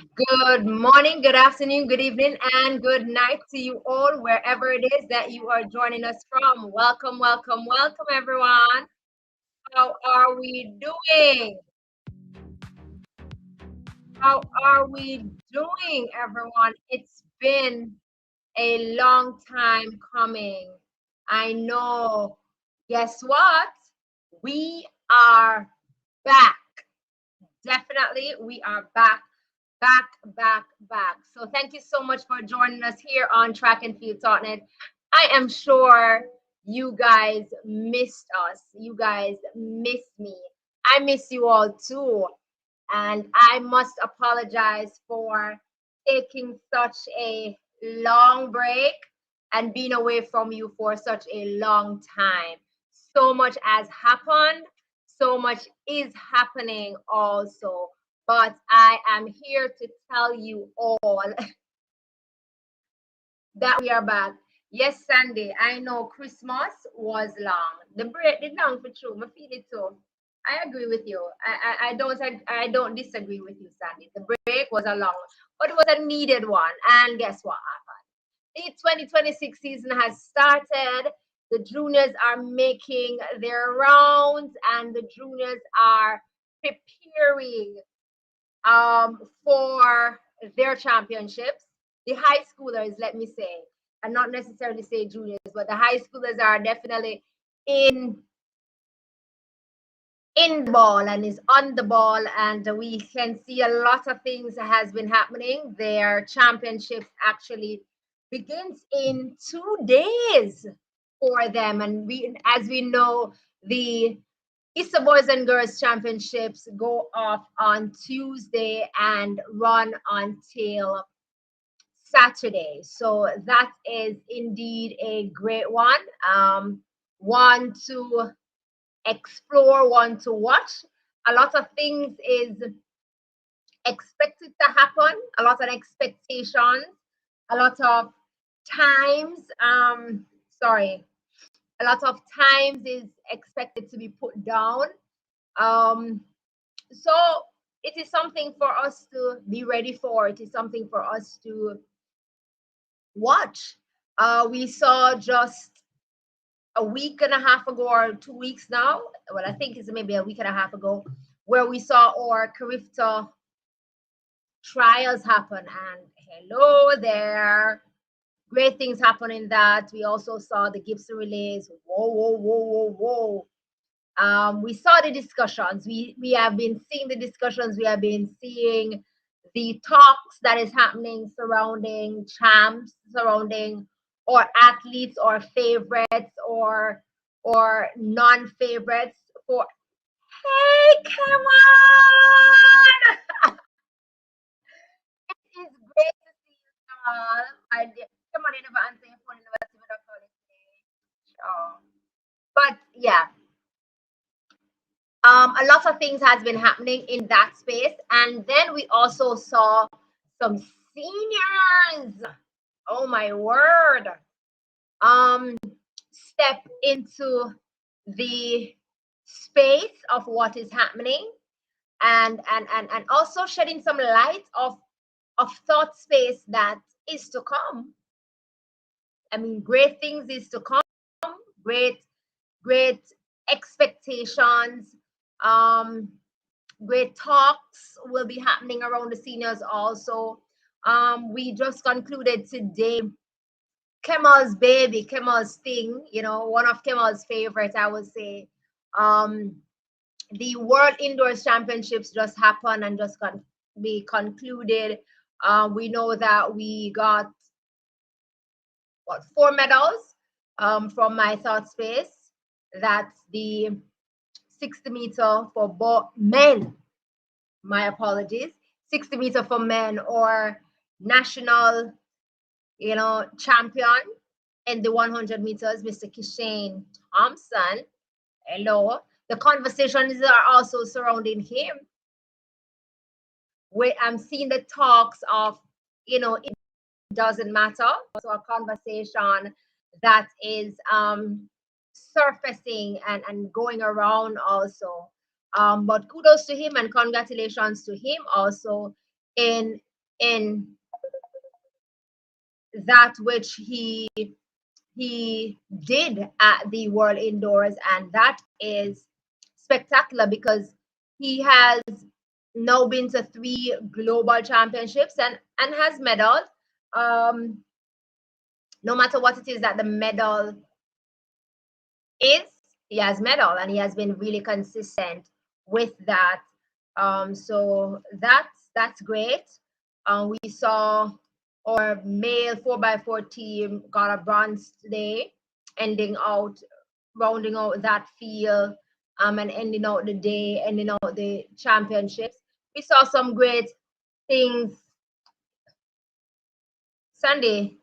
Good morning, good afternoon, good evening, and good night to you all, wherever it is that you are joining us from. Welcome, welcome, welcome, everyone. How are we doing? How are we doing, everyone? It's been a long time coming. I know. Guess what? We are back. Definitely, we are back. So thank you so much for joining us here on Track and Field Talknet. I am sure you guys missed us. You guys missed me. I miss you all too. And I must apologize for taking such a long break and being away from you for such a long time. So much has happened. So much is happening also. But I am here to tell you all that we are back. Yes, Sandy, I know Christmas was long. The break did long for true. I feel it too. I agree with you. I don't disagree with you, Sandy. The break was a long, but it was a needed one. And guess what happened? The 2026 season has started. The juniors are making their rounds, and the juniors are preparing for their championships. The high schoolers, let me say, and not necessarily say juniors, but the high schoolers are definitely in in the ball and is on the ball, and we can see a lot of things that has been happening. Their championships actually begins in 2 days for them, and we, as we know, the Easter Boys and Girls Championships go off on Tuesday and run until Saturday. So that is indeed a great one. One to explore, one to watch. A lot of things is expected to happen, a lot of expectations, a lot of times, sorry, a lot of times is expected to be put down. Um, so it is something for us to be ready for. It is something for us to watch. We saw just a week and a half ago, or 2 weeks now. Well, I think it's maybe a week and a half ago, where we saw our Carifta trials happen. And hello there. Great things happen in that. We also saw the Gibson relays. Whoa, whoa, whoa, whoa, whoa. We saw the discussions. We have been seeing the discussions. We have been seeing the talks that is happening surrounding champs, surrounding or athletes or favorites or non-favorites for. Hey, come on! It is great to see you, Kamal. Come on, you never answer your phone, you never see me not calling today. Sure. But yeah, a lot of things has been happening in that space, and then we also saw some seniors. Oh my word! Um, step into the space of what is happening, and also shedding some light of thought space that is to come. I mean, great things is to come. Great, great expectations. Um, Great talks will be happening around the seniors also. We just concluded today Kemal's baby, Kemal's thing, one of Kemal's favorites, I would say. Um, the World Indoors Championships just happened and just be concluded. We know that we got what, 4 medals from my thought space. That's the 60 meter for both men. My apologies. 60 meter for men, or national, champion in the 100 meters, Mr. Kishane Thompson. Hello. The conversations are also surrounding him. Where I'm seeing the talks of, it doesn't matter. So a conversation that is surfacing and going around also. But kudos to him and congratulations to him also in in that which he did at the World Indoors, and that is spectacular because he has now been to 3 global championships and has medaled. No matter what it is that the medal is, he has medal, and he has been really consistent with that. So that's great. We saw our male 4x4 team got a bronze today, rounding out that field, and ending out the day, ending out the championships. We saw some great things. Sunday,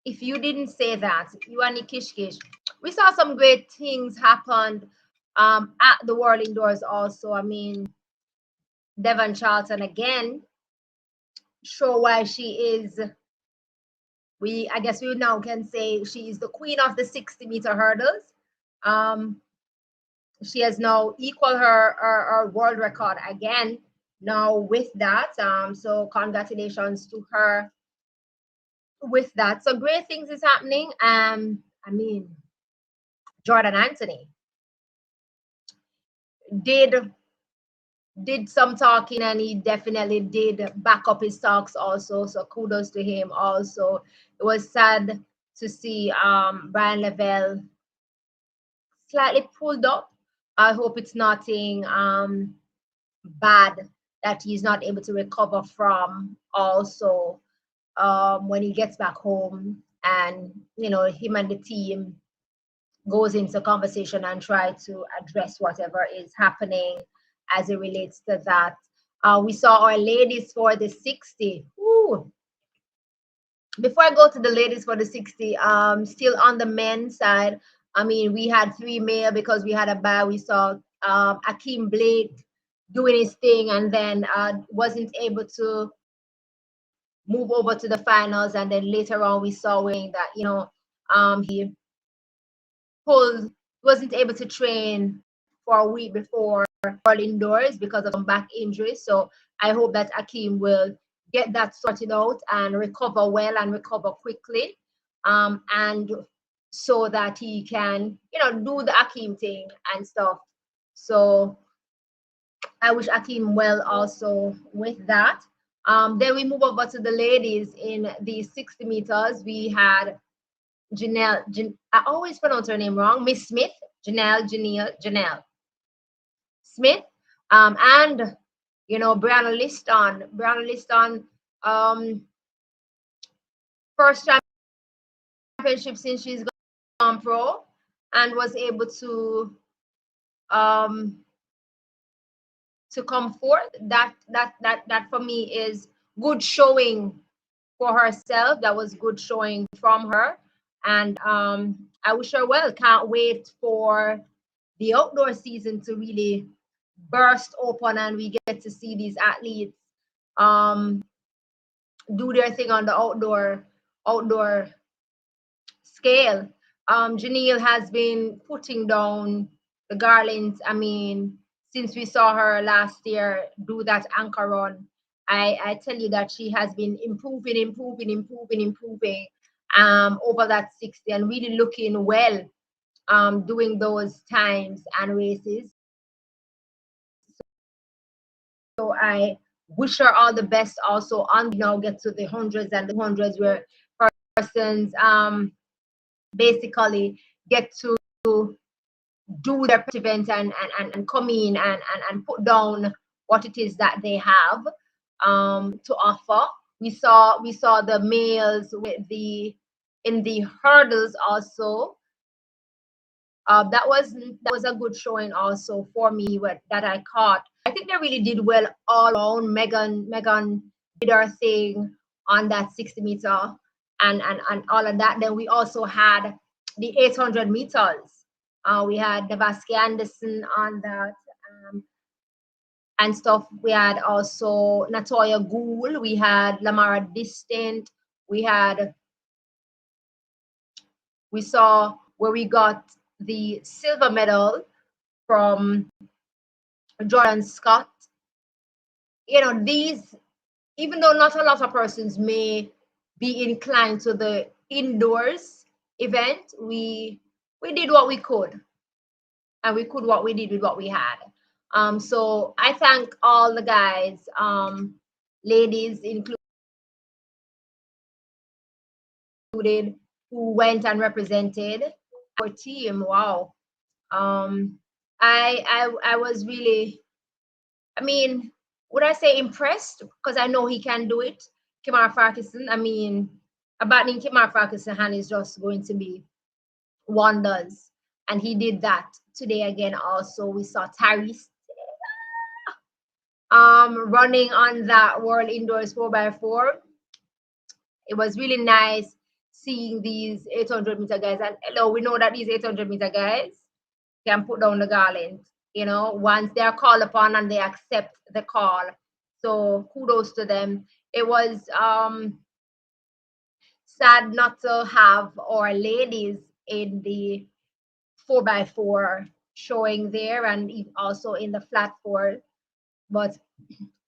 if you didn't say that, you are Nikishkish. We saw some great things happen at the World Indoors also. I mean, Devon Charlton again show why she is, I guess we now can say she is the queen of the 60-meter hurdles. She has now equaled her world record again now with that. So congratulations to her with that. So great things is happening. I mean, Jordan Anthony did some talking, and he definitely did back up his talks also. So kudos to him also. It was sad to see Brian Lavelle slightly pulled up. I hope it's nothing bad that he's not able to recover from also when he gets back home, and him and the team goes into conversation and try to address whatever is happening as it relates to that. We saw our ladies for the 60. Ooh. Before I go to the ladies for the 60, still on the men's side, I mean, we had 3 male because we had a bye. We saw Akeem Blake doing his thing, and then wasn't able to move over to the finals. And then later on, we saw that he wasn't able to train for a week before World Indoors because of some back injuries. So I hope that Akeem will get that sorted out and recover well and recover quickly, and so that he can do the Akeem thing and stuff. So I wish Akeem well also with that. Then we move over to the ladies in the 60 meters. We had I always pronounce her name wrong. Miss Smith, Janelle Smith, and Brianna Liston. First championship since she's gone pro, and was able to come forth. That for me is good showing for herself. That was good showing from her, and I wish her well. Can't wait for the outdoor season to really burst open, and we get to see these athletes do their thing on the outdoor scale. Janelle has been putting down the Garlands. I mean, since we saw her last year do that anchor run, I tell you that she has been improving over that 60, and really looking well doing those times and races. So I wish her all the best also on get to the hundreds and the hundreds, where persons basically get to do their event and come in and put down what it is that they have to offer. We saw the males in the hurdles also. That was a good showing also for me that I caught. I think they really did well all around. Megan did her thing on that 60 meter and all of that. Then we also had the 800 meters. We had Nevaski Anderson on that and stuff. We had also Natoya Gould. We had Lamara Distant. We saw where we got the silver medal from Jordan Scott. These even though not a lot of persons may be inclined to the indoors event, we did what we could, and we could what we did with what we had. So I thank all the guys, ladies included, who went and represented our team. Wow. Um, I was really, I mean, would I say impressed? Because I know he can do it. Kimar Farquharson, I mean, abandoning Kimar Farquharson hand is just going to be wonders. And he did that today again. Also, we saw Tyrese running on that World Indoors 4x4. It was really nice seeing these 800-meter guys. And hello, we know that these 800-meter guys can put down the garland, you know, once they're called upon and they accept the call. So kudos to them. It was sad not to have our ladies in the 4x4 showing there, and also in the flat 4. But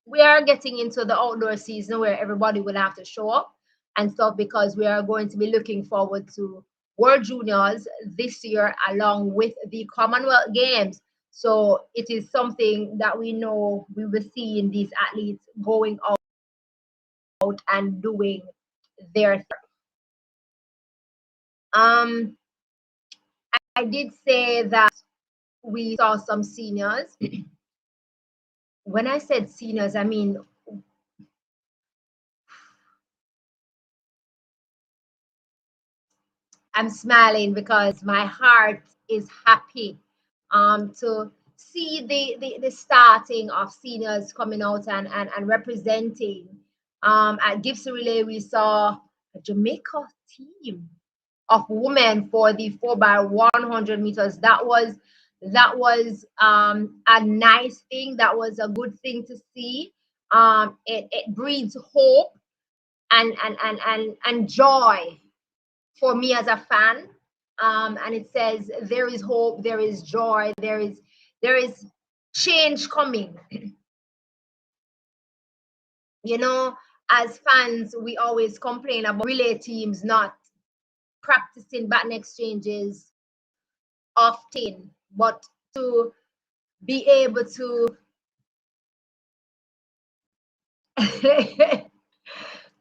we are getting into the outdoor season where everybody will have to show up and stuff, because we are going to be looking forward to World Juniors this year along with the Commonwealth Games. So it is something that we know we will see in these athletes going out and doing their thing. I did say that we saw some seniors. When I said seniors, I mean, I'm smiling because my heart is happy to see the starting of seniors coming out and representing. At Gibson Relay, we saw a Jamaica team of women for the 4x100 meters. That was a nice thing. That was a good thing to see. It breeds hope and joy for me as a fan. And it says there is hope, there is joy, there is change coming. You know, as fans, we always complain about relay teams not practicing baton exchanges often, but to be able to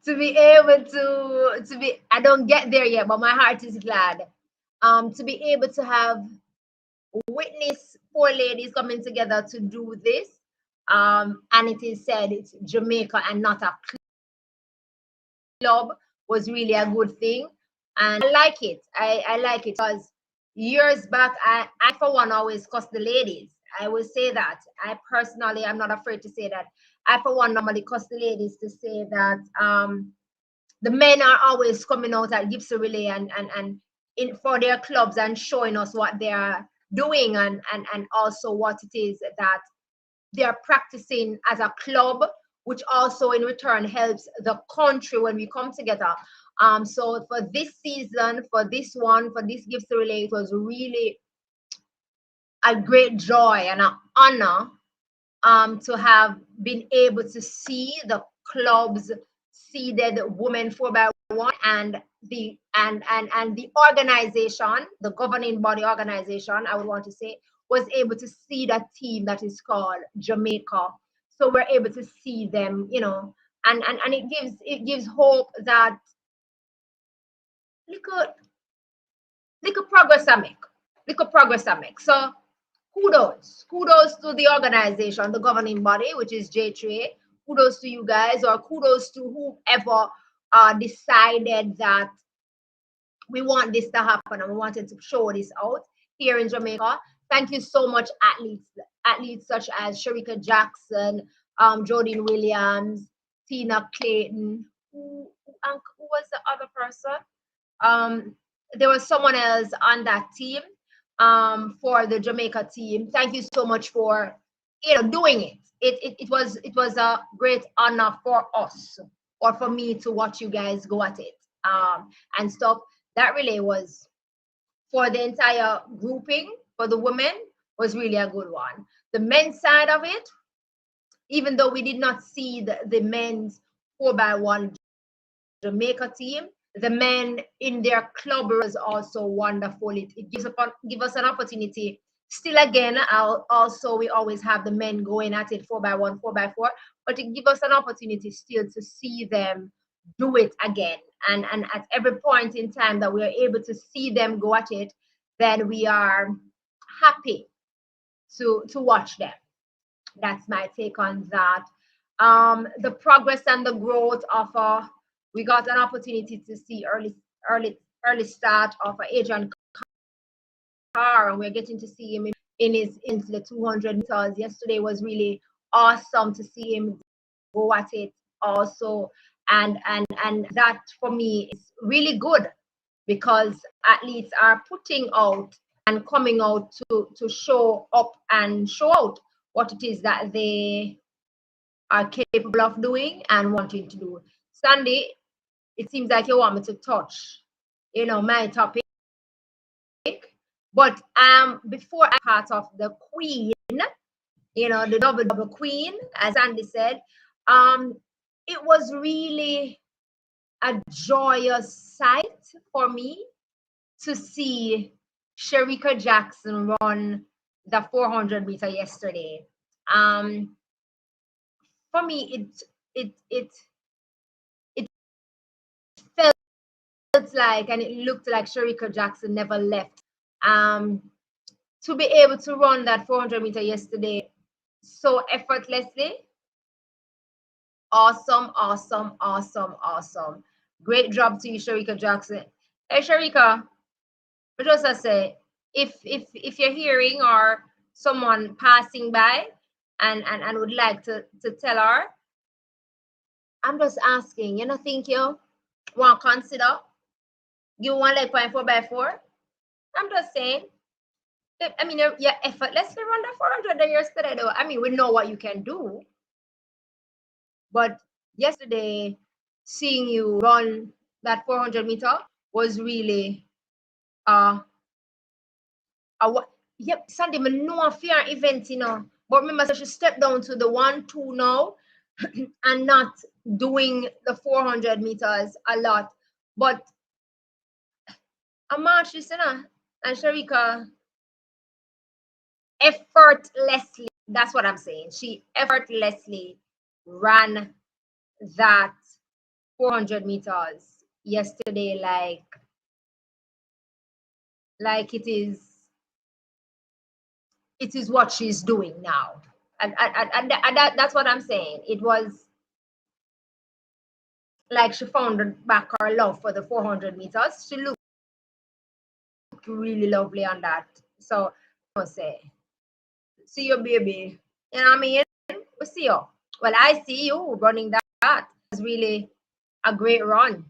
to be able to be, I don't get there yet, but my heart is glad. To be able to have witness 4 ladies coming together to do this. And it is said it's Jamaica and not a club, was really a good thing. And I like it. I like it because years back, I for one always cuss the ladies. I will say that. I personally, I'm not afraid to say that. I for one normally cuss the ladies to say that the men are always coming out at Gibson Relay and in for their clubs and showing us what they are doing, and also what it is that they are practicing as a club, which also in return helps the country when we come together. So for this season, for this Gibson Relay, it was really a great joy and an honor to have been able to see the club's seeded women 4x1 and the organization, the governing body organization, I would want to say, was able to see that team that is called Jamaica. So we're able to see them, you know, and it gives hope that little progress I make. Little progress I make. So kudos to the organization, the governing body, which is J3. Kudos to you guys, or kudos to whoever decided that we want this to happen and we wanted to show this out here in Jamaica. Thank you so much, athletes such as Sharika Jackson, Jodine Williams, Tina Clayton. Who was the other person? There was someone else on that team for the Jamaica team. Thank you so much for doing it. It was a great honor for us, or for me, to watch you guys go at it and stuff. That relay was, for the entire grouping, for the women, was really a good one. The men's side of it, even though we did not see the men's 4x1 Jamaica team. The men in their club was also wonderful. It give us an opportunity. Still, again, we always have the men going at it 4x1, 4x4, but it gives us an opportunity still to see them do it again. And at every point in time that we are able to see them go at it, then we are happy to watch them. That's my take on that. The progress and the growth of we got an opportunity to see early start of Adrian Carr, and we're getting to see him into the 200 meters. Yesterday was really awesome to see him go at it also, and that for me is really good, because athletes are putting out and coming out to show up and show out what it is that they are capable of doing and wanting to do. Sandy, it seems like you want me to touch, my topic. But before I part of the queen, the double queen, as Andy said, it was really a joyous sight for me to see Shericka Jackson run the 400 meter yesterday. For me, it felt like, and it looked like Shericka Jackson never left. To be able to run that 400 meter yesterday so effortlessly, awesome. Great job to you, Shericka Jackson. Hey, Shericka, I just say, if you're hearing or someone passing by and would like to tell her, I'm just asking, think you want to consider you want like 4x4? I'm just saying. I mean, yeah, effortlessly run the 400 yesterday, though. I mean, we know what you can do. But yesterday, seeing you run that 400 meter was really yep, Sandy, I know a fear event, But remember, so she stepped down to the 1-2 now and not doing the 400 meters a lot. But a march, and Shericka effortlessly, that's what I'm saying. She effortlessly ran that 400 meters yesterday like it is what she's doing now. And that's what I'm saying. It was like she found back her love for the 400 meters. She looked really lovely on that. So I say, see you, baby. You know what I mean? We see you. Well, I see you running that. That was really a great run.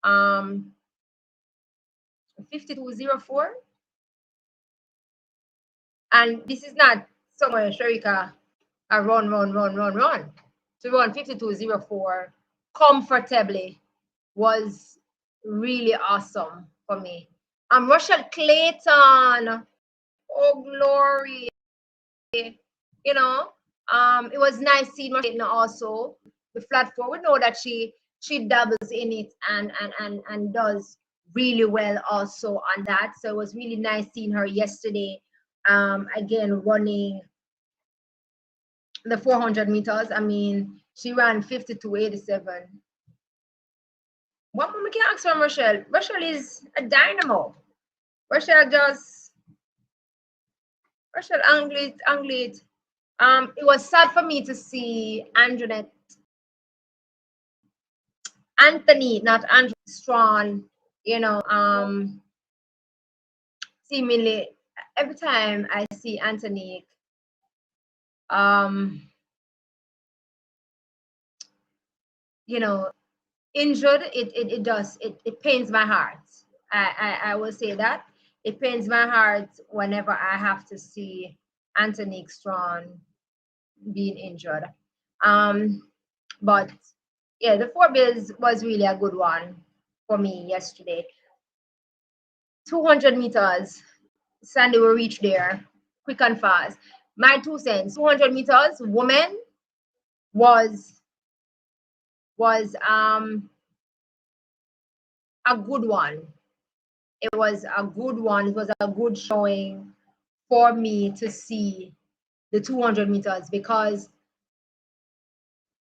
52.04. And this is not somewhere Shericka a run. To run 52.04 comfortably was really awesome for me. Rochelle Clayton, oh glory. It was nice seeing Clayton also. The flat four, we know that she doubles in it and does really well also on that. So it was really nice seeing her yesterday. Again, running the 400 meters. I mean, she ran 52.87. What more we can ask from Rochelle? Rochelle is a dynamo. Rochelle angled. It was sad for me to see Anthony, not Andrew Strong, seemingly every time I see Anthony, injured, it pains my heart. I will say that. It pains my heart whenever I have to see Anthony Strong being injured. But yeah, the 4 bills was really a good one for me yesterday. 200 meters, Sandy will reach there quick and fast. My 2 cents, 200 meters, woman was was a good one. It was a good one. It was a good showing for me to see the 200 meters, because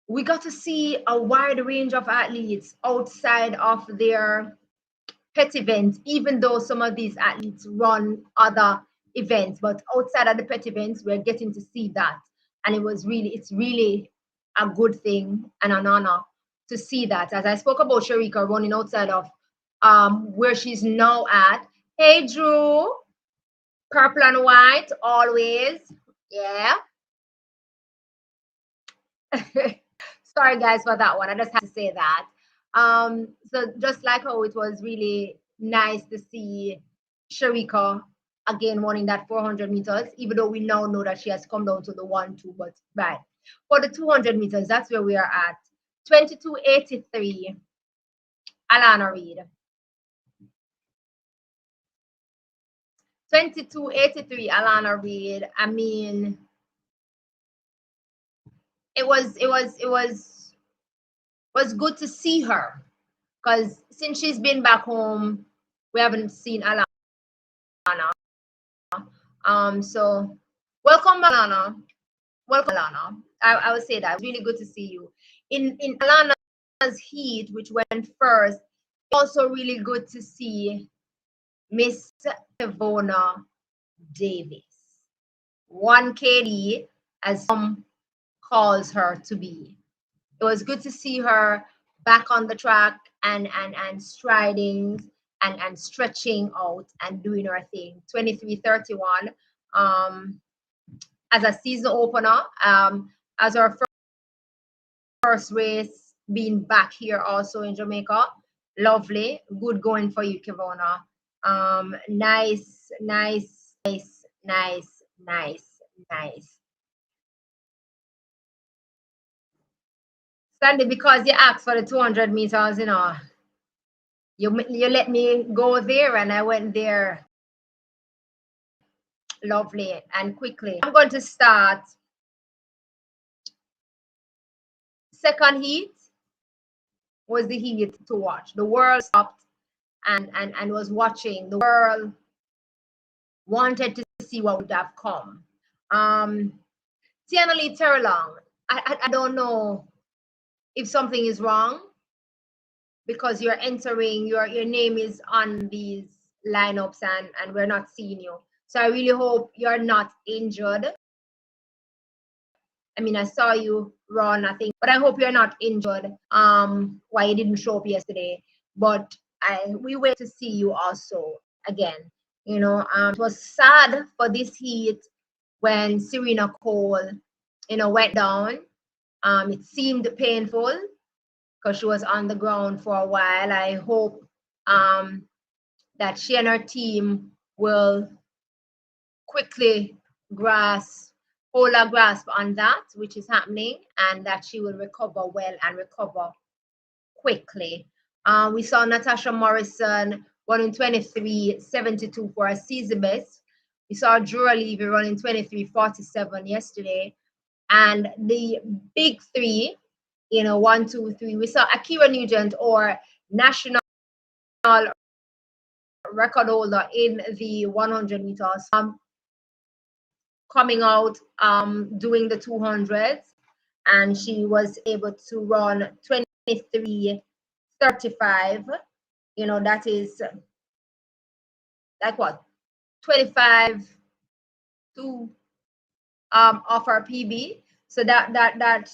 we got to see a wide range of athletes outside of their pet events, even though some of these athletes run other events, but outside of the pet events, we're getting to see that. And it's really a good thing and an honor to see that. As I spoke about Sharika running outside of where she's now at. Hey, Drew, purple and white, always. Yeah. Sorry, guys, for that one. I just had to say that. So just like how it was really nice to see Sharika again running that 400 meters, even though we now know that she has come down to the 1-2, but right. For the 200 meters, that's where we are at. 22:83, Alana Reid. 22:83, Alana Reid. I mean, it was good to see her, because since she's been back home, we haven't seen Alana. So welcome, Alana. Welcome, Alana. I would say that. It's really good to see you. In Alana's heat, which went first, also really good to see Miss Ivona Davis. 1KD, as some calls her to be. It was good to see her back on the track and striding and stretching out and doing her thing. 23:31 as a season opener, as our first race being back here also in Jamaica. Lovely, good going for you, Kivona. Nice, nice, nice, nice, nice, nice. Sandy, because you asked for the 200 meters, you let me go there, and I went there. Lovely and quickly. I'm going to start second heat. Was the heat to watch. The world stopped and was watching. The world wanted to see what would have come. Tiana Lee Terlong, I don't know if something is wrong, because you're entering, your name is on these lineups and we're not seeing you. So I really hope you're not injured. I mean, I saw you run, I think, but I hope you're not injured. Why you didn't show up yesterday. But we wait to see you also again. It was sad for this heat when Serena Cole, went down. It seemed painful because she was on the ground for a while. I hope that she and her team will quickly hold a grasp on that, which is happening, and that she will recover well and recover quickly. We saw Natasha Morrison running 23:72 for a season best. We saw Jura Levy running 23:47 yesterday. And the big three, 1, 2, 3, we saw Akira Nugent, or national record holder in the 100 meters, coming out doing the 200s, and she was able to run 23:35. That is like what, 25 to off her PB. So that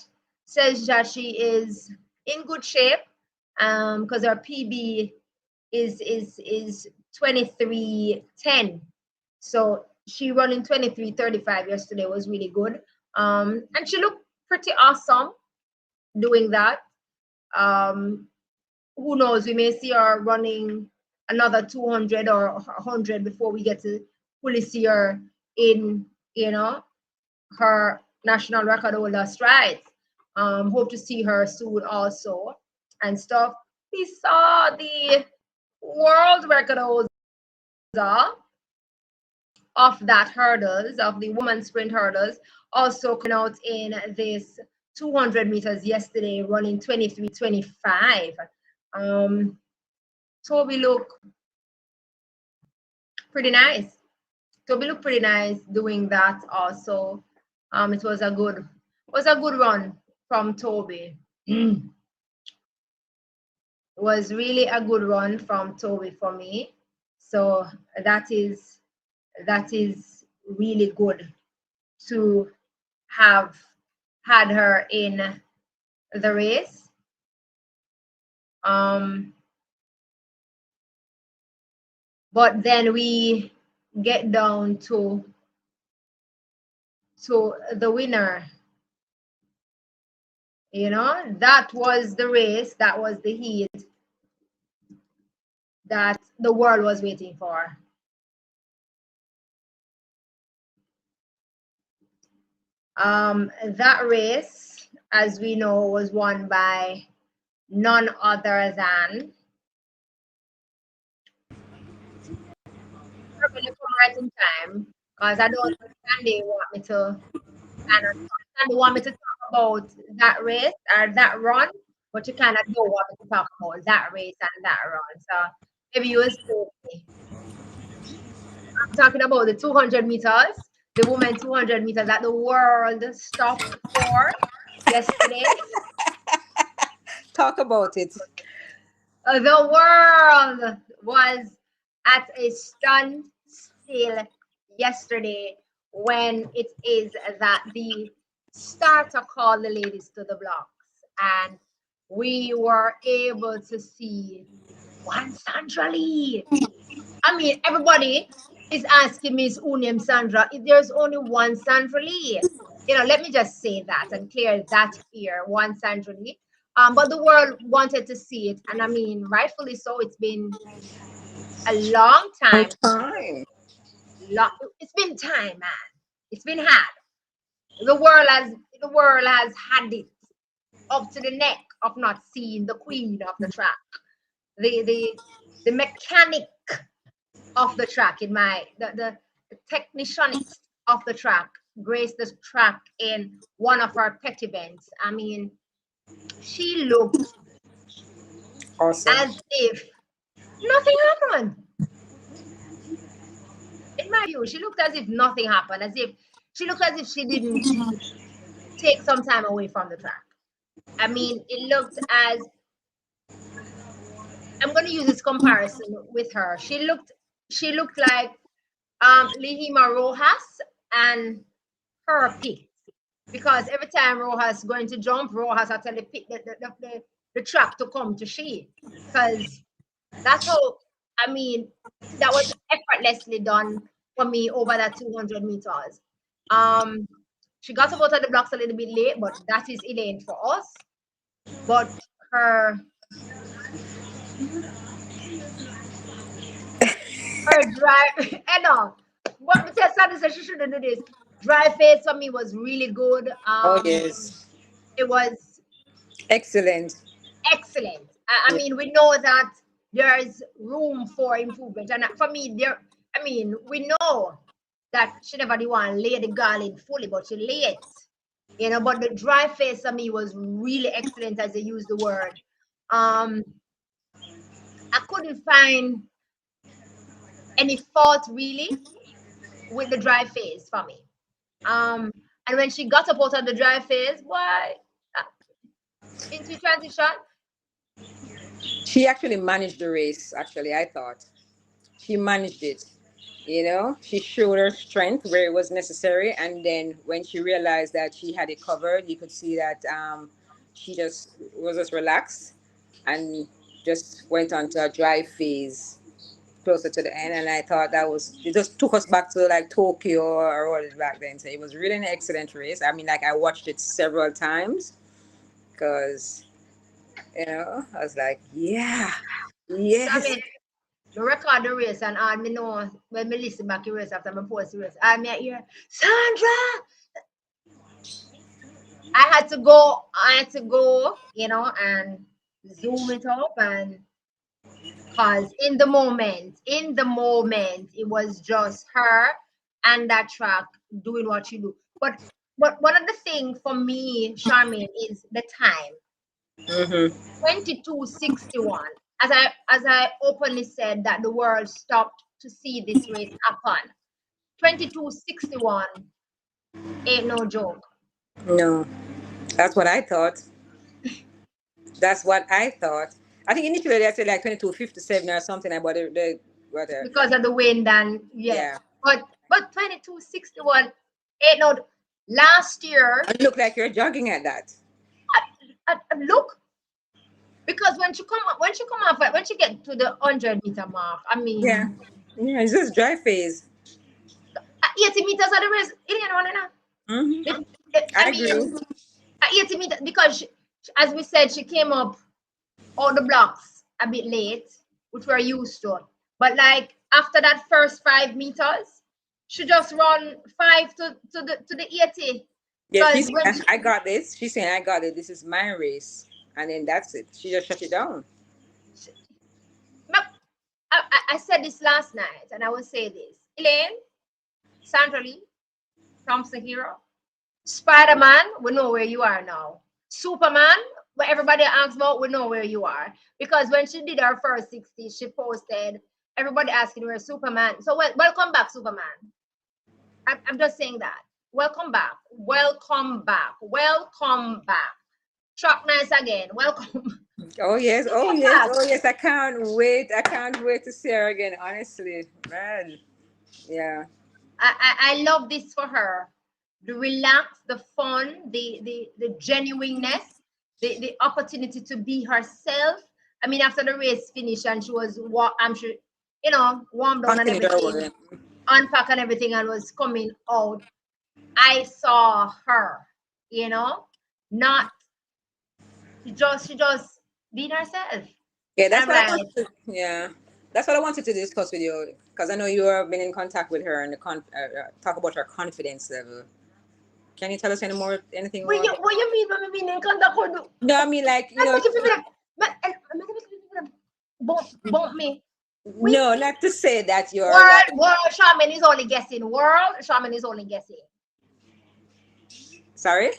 says that she is in good shape, because her PB is 23:10. So she running 23:35 yesterday was really good. And she looked pretty awesome doing that. Who knows, we may see her running another 200 or 100 before we get to fully see her in, her national record holder strides. Hope to see her soon also and stuff. We saw the world record holder of that hurdles, of the women's sprint hurdles, also coming out in this 200 meters yesterday, running 23:25. Toby looked pretty nice. Toby looked pretty nice doing that also. It was a good run from Toby. It was really a good run from Toby for me. So that is really good to have had her in the race. But then we get down to the winner. You know, that was the race, that was the heat that the world was waiting for. That race, as we know, was won by none other than, I'm going to come right in time because I don't understand they want me to talk about that race or that run, but you kind of don't want me to talk about that race and that run. So maybe you will stay with me. I'm talking about the 200 meters, the women 200 meters that the world stopped for yesterday. Talk about it. The world was at a standstill yesterday when it is that the starter called the ladies to the blocks, and we were able to see one Sandra Lee. I mean, everybody is asking me, is who named Sandra? If there's only one Sandra Lee, let me just say that and clear that here, one Sandra Lee. But the world wanted to see it, and I mean, rightfully so. It's been a long On time. time. It's been time, man. It's been hard. The world has had it up to the neck of not seeing the queen of the track, the mechanic of the track, the technicianist of the track graced the track in one of our pet events. I mean, she looked Awesome. as if nothing happened. In my view, she looked as if nothing happened, she looked as if she didn't take some time away from the track. I mean, it looked as, I'm going to use this comparison with her. She looked like Lihima Rojas and her pick, because every time Rojas going to jump, Rojas had to tell the track to come to she, because that's how, I mean, that was effortlessly done for me over that 200 meters. She got up out of the blocks a little bit late, but that is Elaine for us. But her drive, I know. But Sandy said she shouldn't do this. Dry face for me was really good. Oh, yes. It was Excellent. excellent. I Yeah. mean, we know that there's room for improvement, and for me, we know that she never did want to lay the garland fully, but she lay it. But the dry face for me was really excellent, as they use the word. I couldn't find any fault really with the dry face for me. And when she got up out of the dry face, why into transition? She actually managed the race, actually, I thought. She managed it. She showed her strength where it was necessary. And then when she realized that she had it covered, you could see that she just was just relaxed and just went on to a dry phase closer to the end. And I thought it just took us back to like Tokyo or all it back then. So it was really an excellent race. I mean, like I watched it several times because, I was like, yeah, So I yes. mean, me record the race and all me know when me listen back the race after me post the race. I me hear Sandra. I had to go, and zoom it up, and cause in the moment, it was just her and that track doing what she do. But but one of the things for me, Charmaine, is the time. Mm-hmm. 22:61. As I openly said that the world stopped to see this race happen. 22:61 ain't no joke. No, that's what I thought. That's what I thought. I think initially they said like 22:57 or something about the what Because of the wind and yeah. yeah. But 22:61 ain't no last year. You look like you're jogging at that. Look, because when she get to the 100 meter mark, I Yeah. mean, Yeah, it's just dry phase. 80 meters of the race, it ain't running out. Mm-hmm. I I mean, agree. 80 meters because as we said, she came up all the blocks a bit late, which we're used to. But like after that first 5 meters, she just run five to the 80. Yeah, Because she's when she, I got this. She's saying I got it. This is my race, and then that's it. She just shut it down. she I said this last night, and I will say this: Elaine, Sandra Lee, Thompson-Herah, Spider-Man, we know where you are now. Superman, where everybody asks about, we know where you are. Because when she did her first 60, she posted, everybody asking where Superman. So welcome back, Superman. I'm just saying that. Welcome back. Welcome back. Welcome back. Truck nice again. Welcome. Oh yes, oh Welcome yes, back. oh yes. I can't wait. I can't wait to see her again. Honestly, man. Yeah. I love this for her. The relax, the fun, the genuineness, the opportunity to be herself. I mean, after the race finished and she was I'm sure, warmed down and Continue her everything, way. unpacked and everything, and was coming out. I saw her, you know, not she just being herself. Yeah, And that's I'm what I like, wanted to. Yeah, that's what I wanted to discuss with you because I know you have been in contact with her and talk about her confidence level. Can you tell us anything more? what you mean when we mean in contact with No, I mean like and make you feel like, bump me. We no, not to say that you're like world Shaman is only guessing. World Shaman is only guessing. sorry.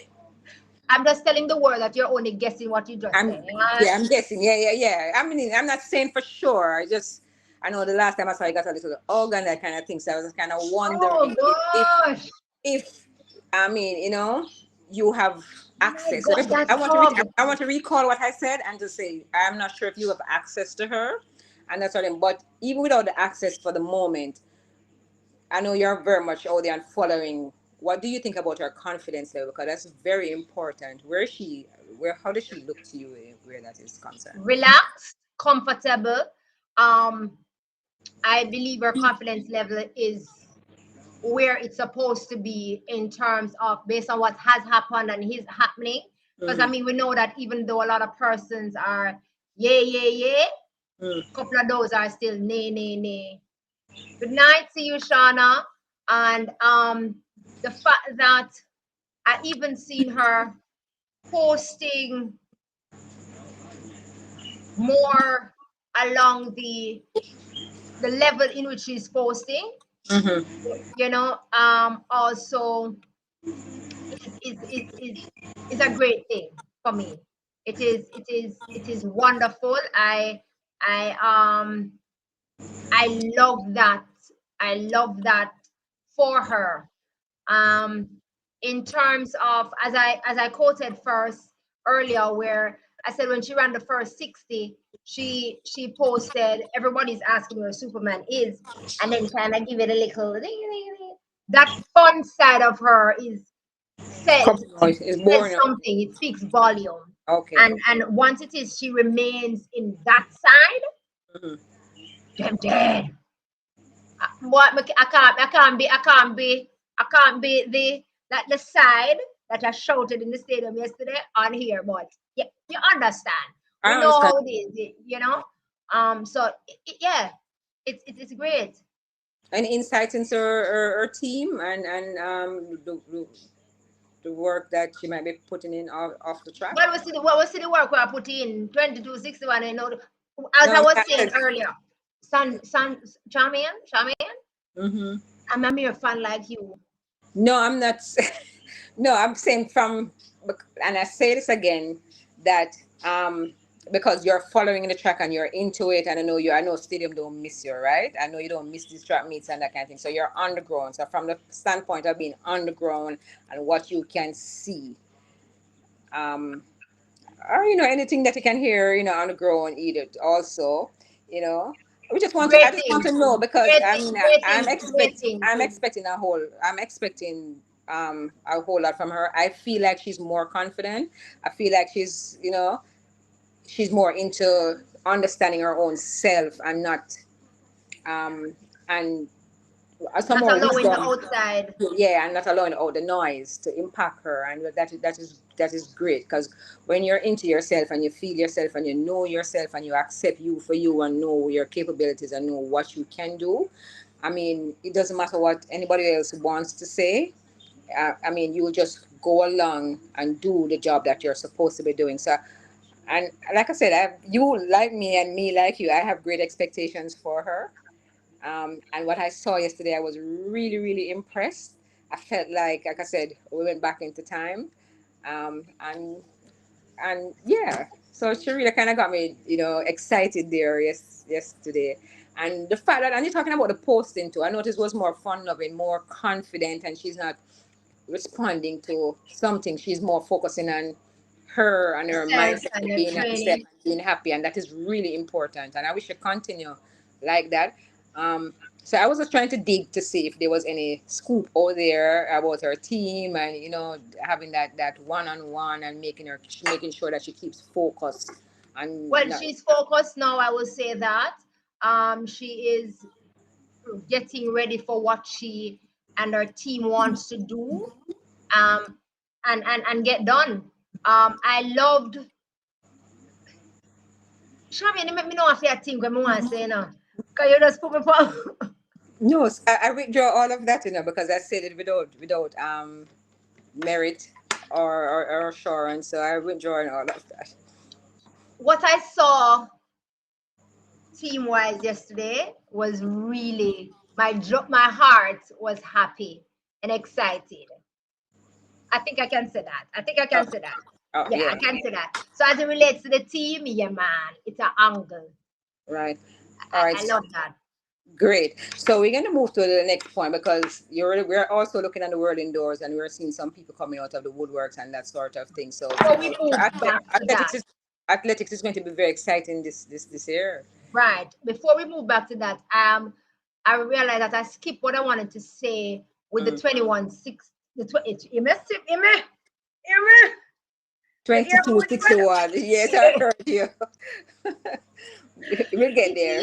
I'm just telling the world that you're only guessing what you just I'm said. yeah, I'm guessing. Yeah, yeah, yeah. I mean, I'm not saying for sure. I know the last time I saw you got a little organ that kind of thing. So I was kind of wondering Oh gosh. if I mean, you have My access. So God, that I want to hug. I want to recall what I said and to say I'm not sure if you have access to her, and that's what I'm. But even without the access for the moment, I know you're very much out there and following. What do you think about her confidence level? Because that's very important. Where is she? How does she look to you where that is concerned? Relaxed, comfortable. Um, I believe her confidence level is where it's supposed to be in terms of based on what has happened and is happening. Because I Mm-hmm. mean, we know that even though a lot of persons are yeah, yeah, yeah, Mm. a couple of those are still nay, nay, nay. Good night to you, Shauna. And the fact that I even seen her posting more along the level in which she's posting, Mm-hmm. also is a great thing for me. It is wonderful. I love that. I love that for her. Um, in terms of as I quoted first earlier, where I said when she ran the first 60, she posted everybody's asking where Superman is, and then kind of give it a little ding, ding, ding. That fun side of her is says Couple noise. It's boring. something. It speaks volume, Okay. and once it is, she remains in that side. Mm-hmm. Damn dead. What I can't be the side that I shouted in the stadium yesterday on here, but yeah, you understand. We I know understand. how it is. So yeah, it's great. Any insights into her team and the work that she might be putting in off the track? What was the work we are putting in 22:61? As I No, was I saying said. earlier, San Charmian, Mm-hmm. I'm a mere fan like you. No, I'm not. No, I'm saying from, and I say this again, that um, because you're following the track and you're into it, and I know stadium don't miss you, right? I know you don't miss these track meets and that kind of thing. So you're on the ground. So from the standpoint of being on the ground and what you can see, um, or anything that you can hear, on the ground either also, you know. I just want to Rating, know because I mean rating. I'm expecting a whole lot from her. I feel like she's more confident. I feel like she's more into understanding her own self and not um and some Not more allowing the wisdom. outside. Yeah, and not allowing all the noise to impact her, and that is great because when you're into yourself and you feel yourself and you know yourself and you accept you for you and know your capabilities and know what you can do, I mean, it doesn't matter what anybody else wants to say. I mean, you will just go along and do the job that you're supposed to be doing. So, and like I said, you like me and me like you, I have great expectations for her. And what I saw yesterday, I was really, really impressed. I felt like I said, we went back into time. Um, and and yeah, so she really kind of got me, excited there yesterday. And the fact that, and you're talking about the posting too, I noticed was more fun loving, more confident, and she's not responding to something. She's more focusing on her and her Self mindset and of your being herself training. and being happy, and that is really important. And I wish to continue like that. So I was just trying to dig to see if there was any scoop out there about her team, and having that one on one and making sure that she keeps focused and Well, not. she's focused now, I will say that. She is getting ready for what she and her team wants to do, um, and get done. I loved. Shavi, you make me know if you think what I want to say now. Because you just put me for. No, I withdraw all of that, because I said it without merit or assurance. So I withdraw all of that. What I saw team wise yesterday was really my heart was happy and excited. I think I can say that. I think I Oh, can say that. oh Yeah, I yeah, can say that. So as it relates to the team, yeah, man, it's an angle. right. All right, I love that. great. So we're gonna move to the next point because we're also looking at the world indoors and we're seeing some people coming out of the woodworks and that sort of thing. So So we move back to that. athletics is going to be very exciting this year. Right. Before we move back to that, I realized that I skipped what I wanted to say with the Mm. 21-6. The you missed it, you me, you me. You hear 22-61. Yes, I me? heard you. We'll get It's there.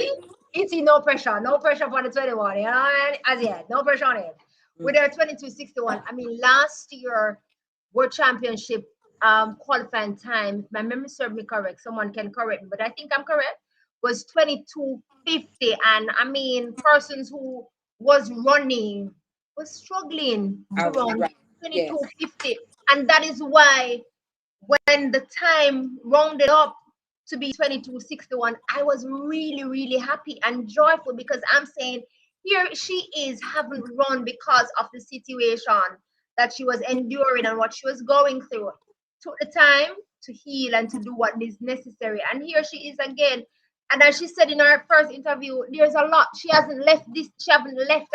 it's no pressure for the 21, you know, and as yet, no pressure on it. With Mm. their 22-61, I mean, last year, World Championship qualifying time, if my memory serves me correct, someone can correct me, but I think I'm correct, was 22:50. And I mean, persons who was running was struggling to run Right. Yes. 22:50. And that is why when the time rounded up to be 22:61, I was really, really happy and joyful because I'm saying, here she is, haven't run because of the situation that she was enduring and what she was going through. Took the time to heal and to do what is necessary. And here she is again. And as she said in her first interview, there's a lot. She haven't left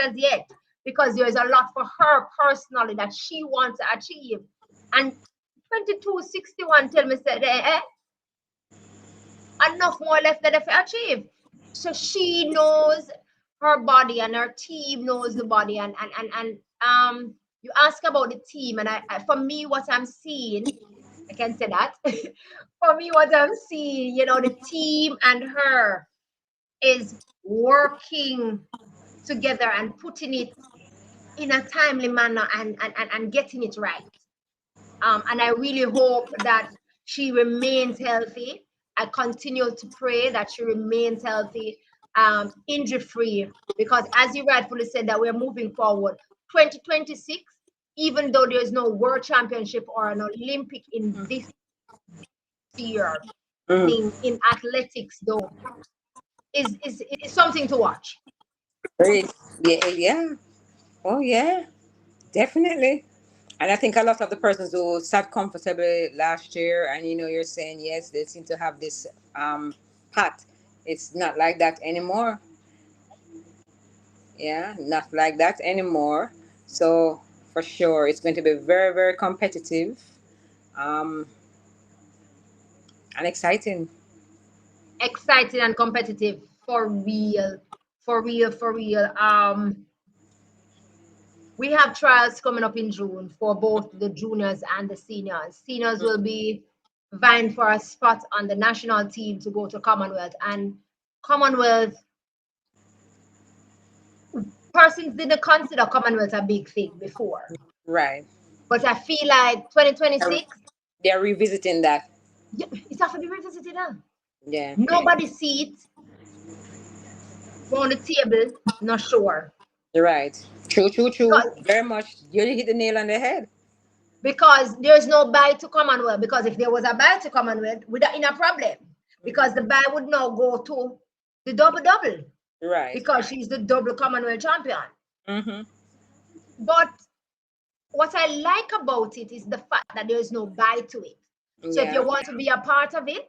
as yet because there's a lot for her personally that she wants to achieve. And 22:61 tell me said enough more left that if achieve. So she knows her body and her team knows the body and you ask about the team and for me what I'm seeing, I can say that. For me what I'm seeing, the team and her is working together and putting it in a timely manner and getting it right. And I really hope that she remains healthy. I continue to pray that she remains healthy, injury free, because as you rightfully said, that we're moving forward. 2026, even though there's no world championship or an Olympic in this year, Mm. in athletics, though, is something to watch. Great. Yeah, yeah. Oh yeah, definitely. And I think a lot of the persons who sat comfortably last year, and you're saying yes, they seem to have this path. It's not like that anymore. Yeah, not like that anymore. So for sure, it's going to be very, very competitive, um, and exciting. Exciting and competitive for real, for real, for real. We have trials coming up in June for both the juniors and the seniors. Seniors will be vying for a spot on the national team to go to Commonwealth. And Commonwealth, persons didn't consider Commonwealth a big thing before. Right. But I feel like 2026, They're revisiting that. yeah, it's have to be revisited now. Yeah. Nobody see it on the table, not sure. You're right. True, true, true. Because Very much. You hit the nail on the head. because there's no buy to Commonwealth. Because if there was a buy to Commonwealth, we're in a problem. Because the buy would now go to the double double. Right. Because she's the double Commonwealth champion. Mm-hmm. But what I like about it is the fact that there's no buy to it. So if you Yeah. want to be a part of it,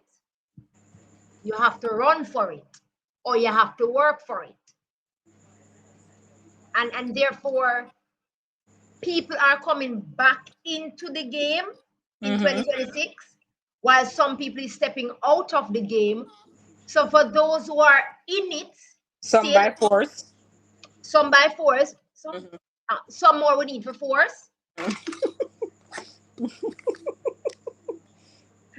you have to run for it or you have to work for it. And therefore, people are coming back into the game in Mm-hmm. 2026, while some people is stepping out of the game. So for those who are in it Some still, by force. some by force, Mm-hmm. some more we need for force.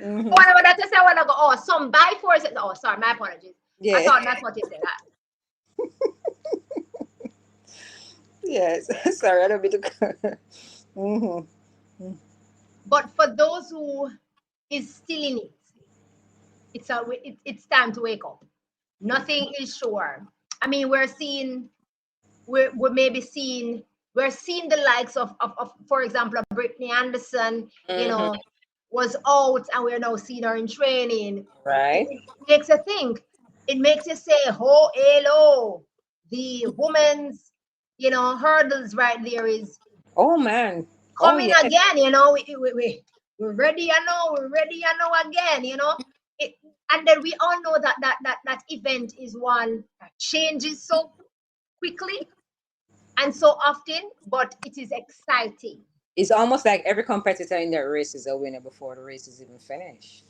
Mm-hmm. Whatever that you say, I want to go, oh, some by force. Oh, sorry, my apologies. I Yeah. thought that's what you said. Yes. Sorry, I don't mean to. Mm-hmm. But for those who is still in it, it's time to wake up. Nothing is sure. I mean, we're maybe seeing we're seeing the likes of for example, Brittany Anderson, Mm-hmm. was out and we're now seeing her in training. Right. It makes you think. It makes you say, oh, hello, the women's, hurdles right there is Oh man. Oh coming yes. again, we're ready, we're ready, again, it, and then we all know that event is one that changes so quickly and so often, but it is exciting. It's almost like every competitor in that race is a winner before the race is even finished.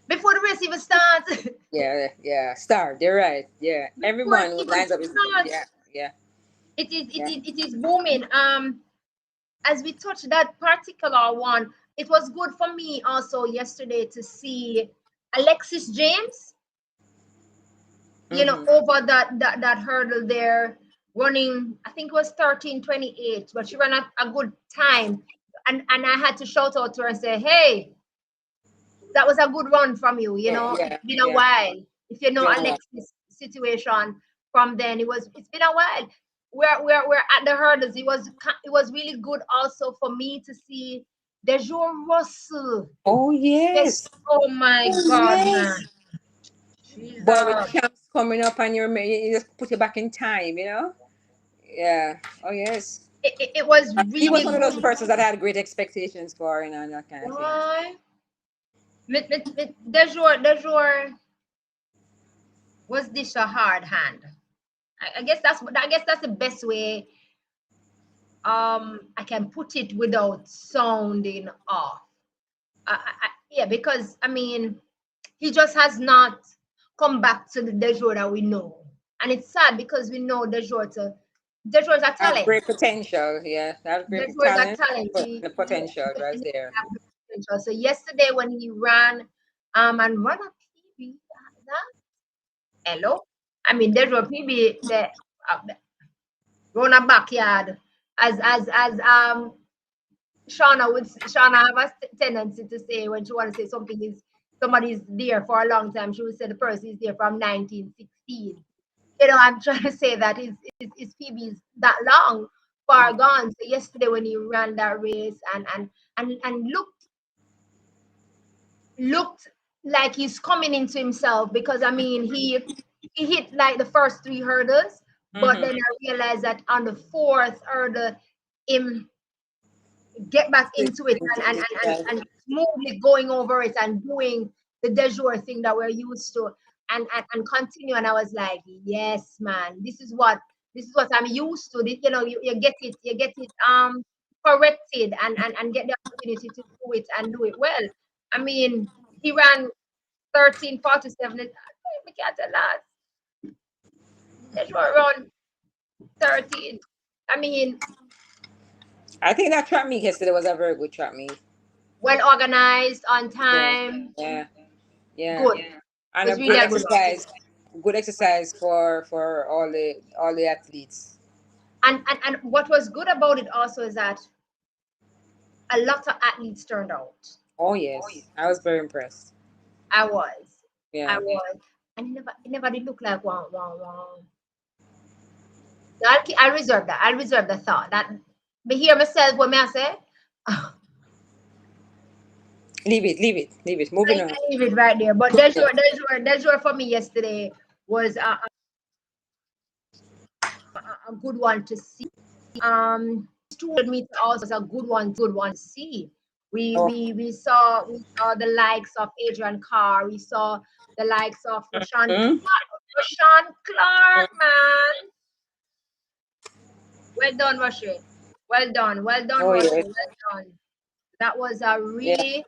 Before the race even starts, Yeah, yeah. Star, they're right. Yeah. before it Everyone who even lines up is yeah, starts, yeah, yeah. it is booming. As we touched that particular one, it was good for me also yesterday to see Alexis James, Mm-hmm. over that hurdle there, running, I think it was 13:28, but she ran a good time. And I had to shout out to her and say, hey, that was a good run from you. Yeah, It's yeah, been a yeah. while. If you know Been a while. Alexis' situation from then, it's been a while. We're at the hurdles. It was really good also for me to see Dejour Russell. Oh Yes, yes. oh my Oh God, man. yes. Boy, with Jesus. champs coming up and you just put it back in time. Yeah. Oh yes. It was He was really one of those good. persons that had great expectations for, and that kind of thing. Why? Dejour was this a hard hand. I guess that's the best way I can put it without sounding off. Yeah, because I mean he just has not come back to the Dejour that we know, and it's sad because we know Dejour is a Have talent. great potential, yeah. Have great Dejour is a talent, talent. but the potential right He there. have the potential. So yesterday when he ran, and run a PB, hello. I mean, Dejour PB the run a backyard as Shauna have a tendency to say when she want to say something is somebody's there for a long time, she would say the person is there from 1916. I'm trying to say that his PB is that long, far gone. So yesterday when he ran that race and looked like he's coming into himself, because I mean he hit like the first three hurdles, but Mm-hmm. then I realized that on the fourth hurdle, him get back Quick into it into it, yeah. and smoothly going over it and doing the de jour thing that we're used to and continue. And I was like, yes, man, this is what I'm used to. You know, you get it corrected and get the opportunity to do it and do it well. I mean, he ran 13:47. We can't tell that. De jour run 13. I mean, I think that track meet yesterday was a very good track meet. well organized, on Yeah, time, yeah, yeah, good. It and a was really good a good one. exercise. Good exercise for all the athletes. And what was good about it also is that a lot of athletes turned out. Oh yes, I was very impressed. I was. I Yeah. was. And it never did look like one. I'll reserve that. I'll reserve the thought. That but hear myself what may I say? Leave it. Moving on. I leave it right there. But that's what for me yesterday was a good one to see. 200 meter also was a good one to see. Oh. We saw the likes of Adrian Carr. We saw the likes of Mm. Rashawn Clark, man. Well done, Rashawn. Well done, Oh Rashawn. yes. Well done. That was a Yeah. really,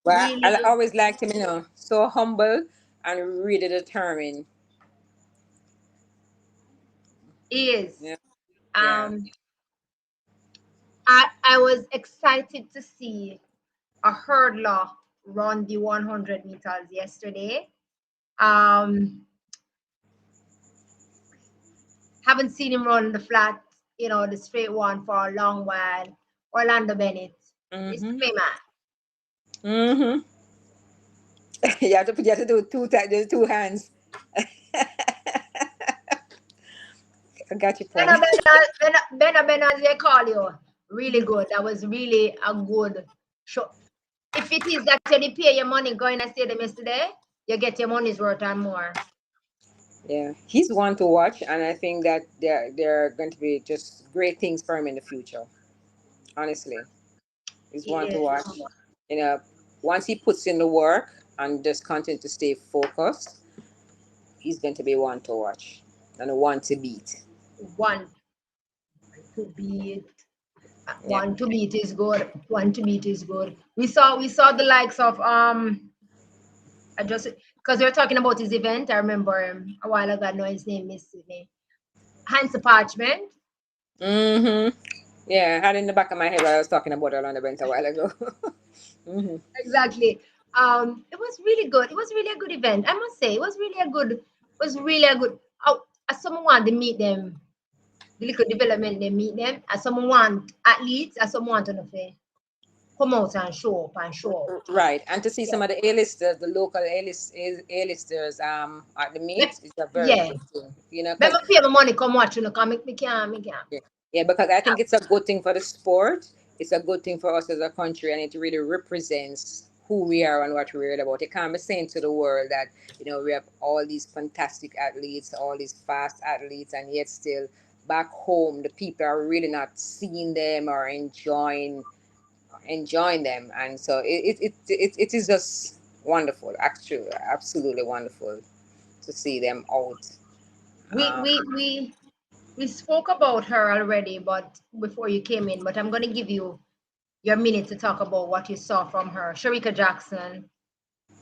Well, I really always liked him, so humble and really determined. is. Yeah. Yeah. Um, I was excited to see a hurdler run the 100 meters yesterday. Um, haven't seen him run the flat, the straight one for a long while. Orlando Bennett, Mr. Mhm. Famous. Mhm. You have to do the two hands. I got your Benna point. Benna, as they call you, really good. That was really a good show. If it is that you pay your money going and see them yesterday, you get your money's worth and more. Yeah, he's one to watch, and I think that there are going to be just great things for him in the future. Honestly, he's He one to is. watch. You know, once he puts in the work and just continue to stay focused, he's going to be one to watch and a one to beat. One to beat. Yeah. One to beat is good. One to beat is good. We saw the likes of I just because we were talking about his event. I remember him a while ago. I know his name missed me. Hans Parchment. Mm-hmm. Yeah, I had it in the back of my head while I was talking about Orlando Benz a while ago. Mm-hmm. Exactly. It was really good. It was really a good event. I must say, it was really a good. Was really a good. Oh, as someone want to meet them, the little development they meet them. As someone want athletes, as someone want to know, come out and show up and show out. Right, and to see Yeah. some of the A-listers, the local A-listers at the Me- meet is a very Yeah. good thing, Let because me pay my money. Come watch you. Know, come me can. yeah, yeah, because I think it's a good thing for the sport. It's a good thing for us as a country, and it really represents who we are and what we're about. It can't be saying to the world that we have all these fantastic athletes, all these fast athletes, and yet still back home the people are really not seeing them or enjoying them, and so it is just wonderful, actually, absolutely wonderful to see them out. We um, we we we spoke about her already, but before you came in, but I'm gonna give you your minute to talk about what you saw from her. Sharika Jackson,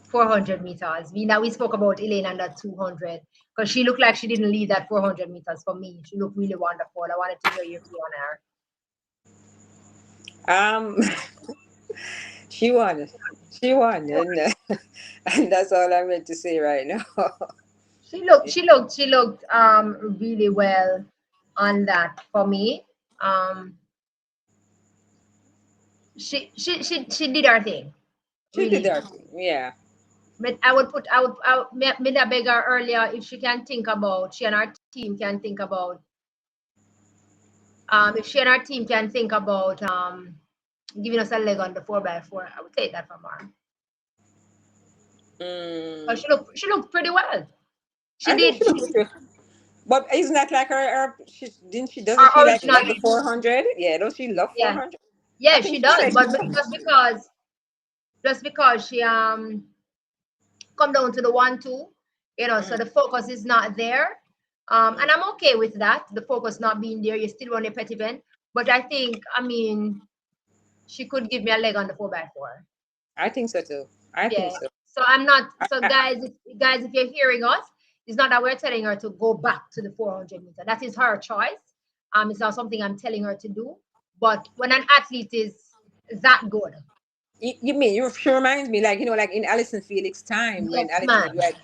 400 meters. We spoke about Elaine and that 200 because she looked like she didn't leave that 400 meters for me. She looked really wonderful. I wanted to hear your view on her. um she won, and and that's all I'm meant to say right now. She looked really well on that for me. Um, she did her thing, She did really. her thing, yeah. But I would beg her earlier if she can think about, she and her team can think about, if she and her team can think about giving us a leg on the 4x4. I would take that from her. But mm, she looked pretty well. She I think did she looks good, but isn't that like her, she doesn't her she like original love the 400? Yeah, don't she love yeah. 400? I Yeah, think she she does, said but she would. just because she come down to the 1-2, so Mhm. the focus is not there. And I'm okay with that. The focus not being there, you still run a pet event. But I think, I mean, she could give me a leg on the 4x4. I think so too. I think Yeah. so. So I'm not. I, So I, guys, if you're hearing us, it's not that we're telling her to go back to the 400 meter. That is her choice. It's not something I'm telling her to do. But when an athlete is that good, you mean she reminds me like like in Alison Felix time when yes, Alison man. like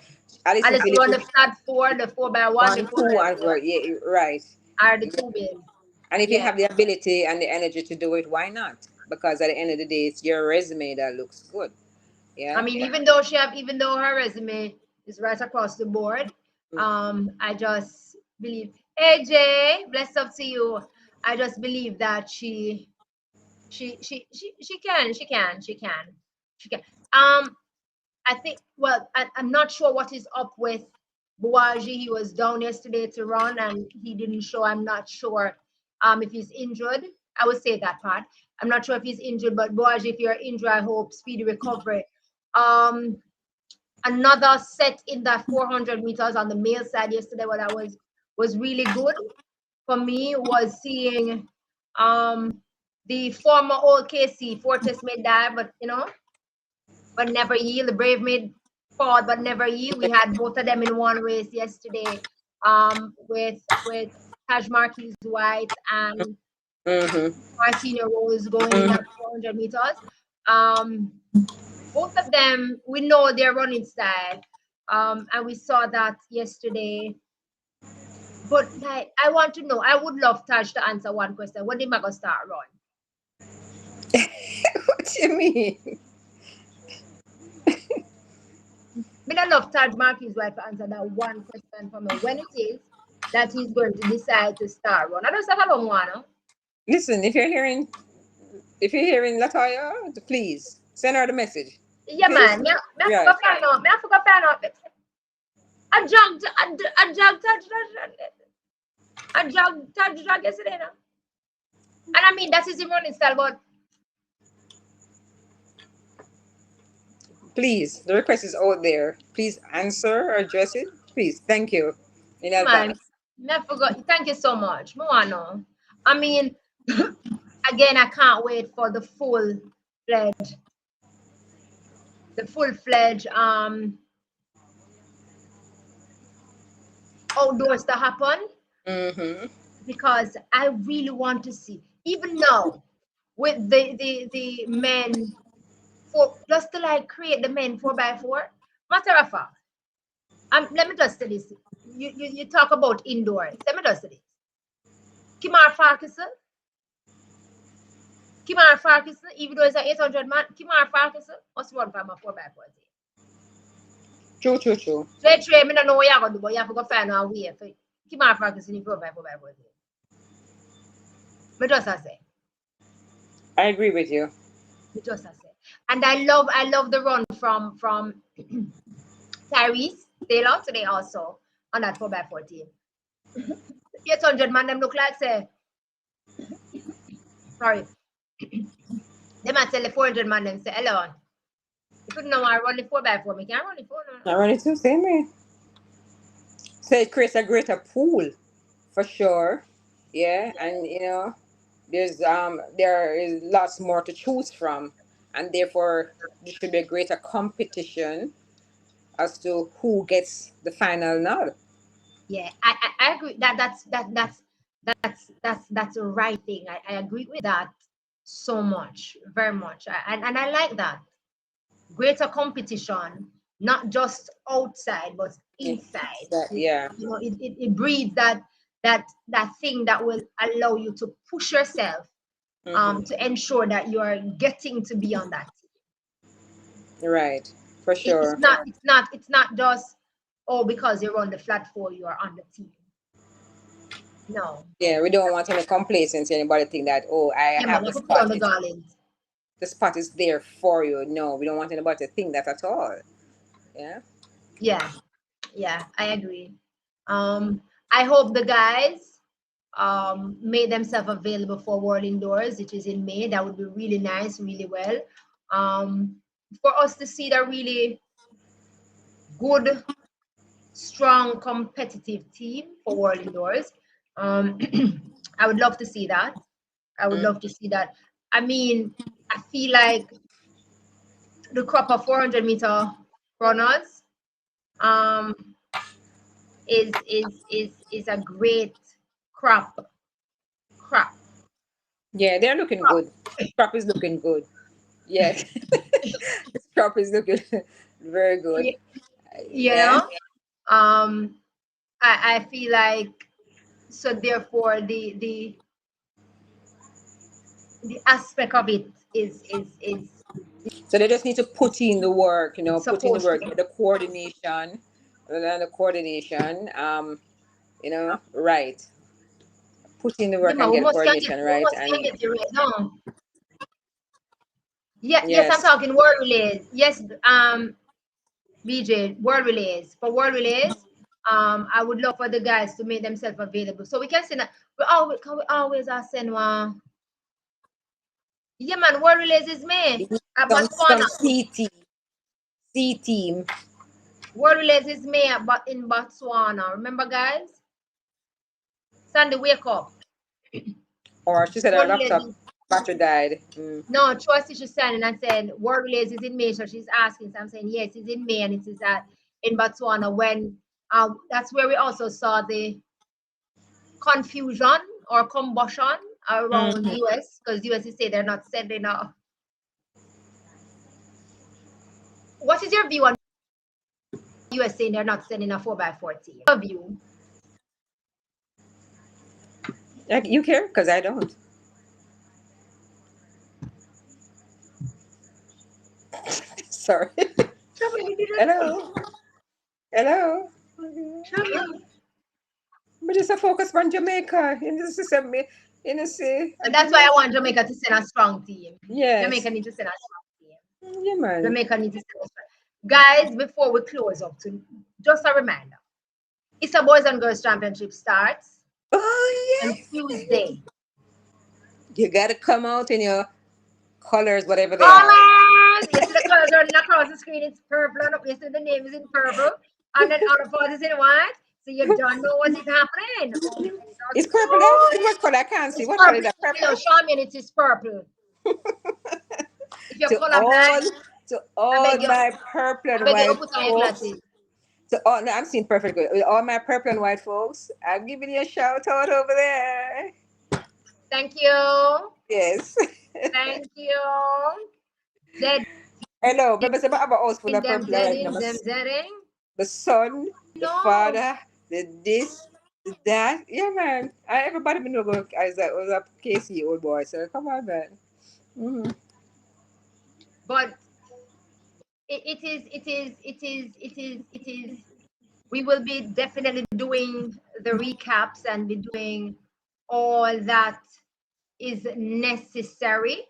Alison Alice Felix run would the flat four, the 4x1, the one, four two, by and four, four. Yeah, right. are the two bills. And if you Yeah. have the ability and the energy to do it, why not? Because at the end of the day, it's your resume that looks good. I Yeah. mean, even though her resume is right across the board, I just believe, hey Jay, bless up to you. I just believe that she can. I think, well, I'm not sure what is up with Buaji. He was down yesterday to run and he didn't show. I'm not sure if he's injured. I would say that part. I'm not sure if he's injured, but Buaji, if you're injured, I hope speedy recovery. Um, Another set in that 400 meters on the male side yesterday, what that was really good for me was seeing the former old KC Fortress made dive, but but never yield. The Brave made fought, but never yield. We had both of them in one race yesterday, with Taj Marquis White and Mm-hmm. Martina Rose going in that Mm-hmm. 400 meters. Um, Both of them, we know their running style, and we saw that yesterday. But like, I want to know. I would love Taj to answer one question. When did Mago start run? What do you mean? Me I love Taj Marquis' wife to answer that one question for me. When it is that he's going to decide to start run. I don't say hello, Moana. Listen, if you're hearing Latoya, please send her the message. Yeah, Okay. man. Me I Right. forgot find out. Me I forgot find out. I jogged Taj yesterday now. And I mean that is his running style, but Please, the request is out there. Please answer or address it. Please, thank you in yeah, man. advance. Me I forgot. Thank you so much. Moana. I mean, again, I can't wait for fledged, the full fledged outdoors to happen Mm-hmm. because I really want to see, even now, with the men for just to like create the men 4x4. Matter of fact, let me just say this. You talk about indoors. Let me just say this. Kimar Farkason, even though it's an 800 man, Kimar Farkason must run from a 4x4. True, true, true. Let's try, I don't know what you're going to do, but you have to go find a way for Kimar Farkason in 4x4. But just I say. I agree with you. Just as say. And I love the run from Tyrese Taylor today also on that 4x4 team. 800 man them look like say sorry. They might tell the 400 man them say hello. If you know I run the 4x4, me can't run the 4 no. I run it too, same way. So it creates a greater pool for sure. Yeah, and there is lots more to choose from, and therefore there should be a greater competition as to who gets the final nod. Yeah, I agree that's the right thing. I agree with that so much, very much. And I like that. Greater competition, not just outside but Yeah, inside. yeah. It breeds that thing that will allow you to push yourself Mm-hmm. to ensure that you are getting to be on that team. Right, for It's sure. not just, oh, because you're on the flat four you are on the team. No. Yeah, we don't want any complacency. Anybody think that, oh, I Yeah, man, have I the could put on spot. the garlands. The spot is there for you. No, we don't want anybody to think that at all. Yeah. Yeah, yeah, I agree. I hope the guys made themselves available for World Indoors, which is in May. That would be really nice, really well. For us to see the really good, strong, competitive team for World Indoors. I would love to see that. I would love to see that. I mean, I feel like the crop of 400-meter runners um, is a great crop. Crop. Yeah, they're looking Crop. good. Crop is looking good. Yes, this crop is looking very good. You, you Yeah. know, um, I feel like so therefore the aspect of it is So they just need to put in the work, put in the supposed work, to. get the coordination, right. Put in the Yeah, work man, and get the coordination we right. must can And get the race. No. Yeah, yes, I'm yes, talking world relays. Yes, BJ, world relays. For world relays, I would love for the guys to make themselves available. So we can send we always are send one. Yeah, man, world relays is me. you need At some Botswana. C team, World relays is me but in Botswana. Remember, guys? Sunday, wake up. or she said her World relays laptop is battery died. no, Trusty she's standing and said world relays is in May. So she's asking. So I'm saying yes, it's in May and it is at in Botswana when that's where we also saw the confusion or combustion around Mhm. US because US is say they're not sending a what is your view on US saying they're not sending a 4x40? Your view. You care? Because I don't. Sorry. Trouble, you didn't say. Hello. Hello. Trouble. But just a focus on Jamaica. In the system, in the sea, And that's why I Jamaica. want Jamaica to send a strong team. Yes. Jamaica need to send a strong team. Yeah, man. Jamaica need to send a strong. Guys, before we close up, to just a reminder. It's a Boys and Girls Championship starts Oh, on yes. Tuesday. You got to come out in your colors, whatever they are. Colors! You see the colors running across the screen, it's purple, and you see the name is in purple, and then other part is in white. So you don't know what is happening. Oh my It's god, purple there? good! In what color? I can't see. It's What color is purple. that? You know, Purple? Charmian, it is purple. If you're To colorblind, all, to I all beg you, my purple I and beg you to white put on your folks. glasses. To all, no, I'm seeing perfectly. With all my purple and white folks, I'm giving you a shout out over there. Thank you. Yes. Thank you. Z Hello, remember some have a house full of them purple and white Zing, numbers. them Zing. The son, the No. father, the this, the that. Yeah, man. Everybody been know go as a was a KC old boy. So come on, man. Mm-hmm. But it is we will be definitely doing the recaps and be doing all that is necessary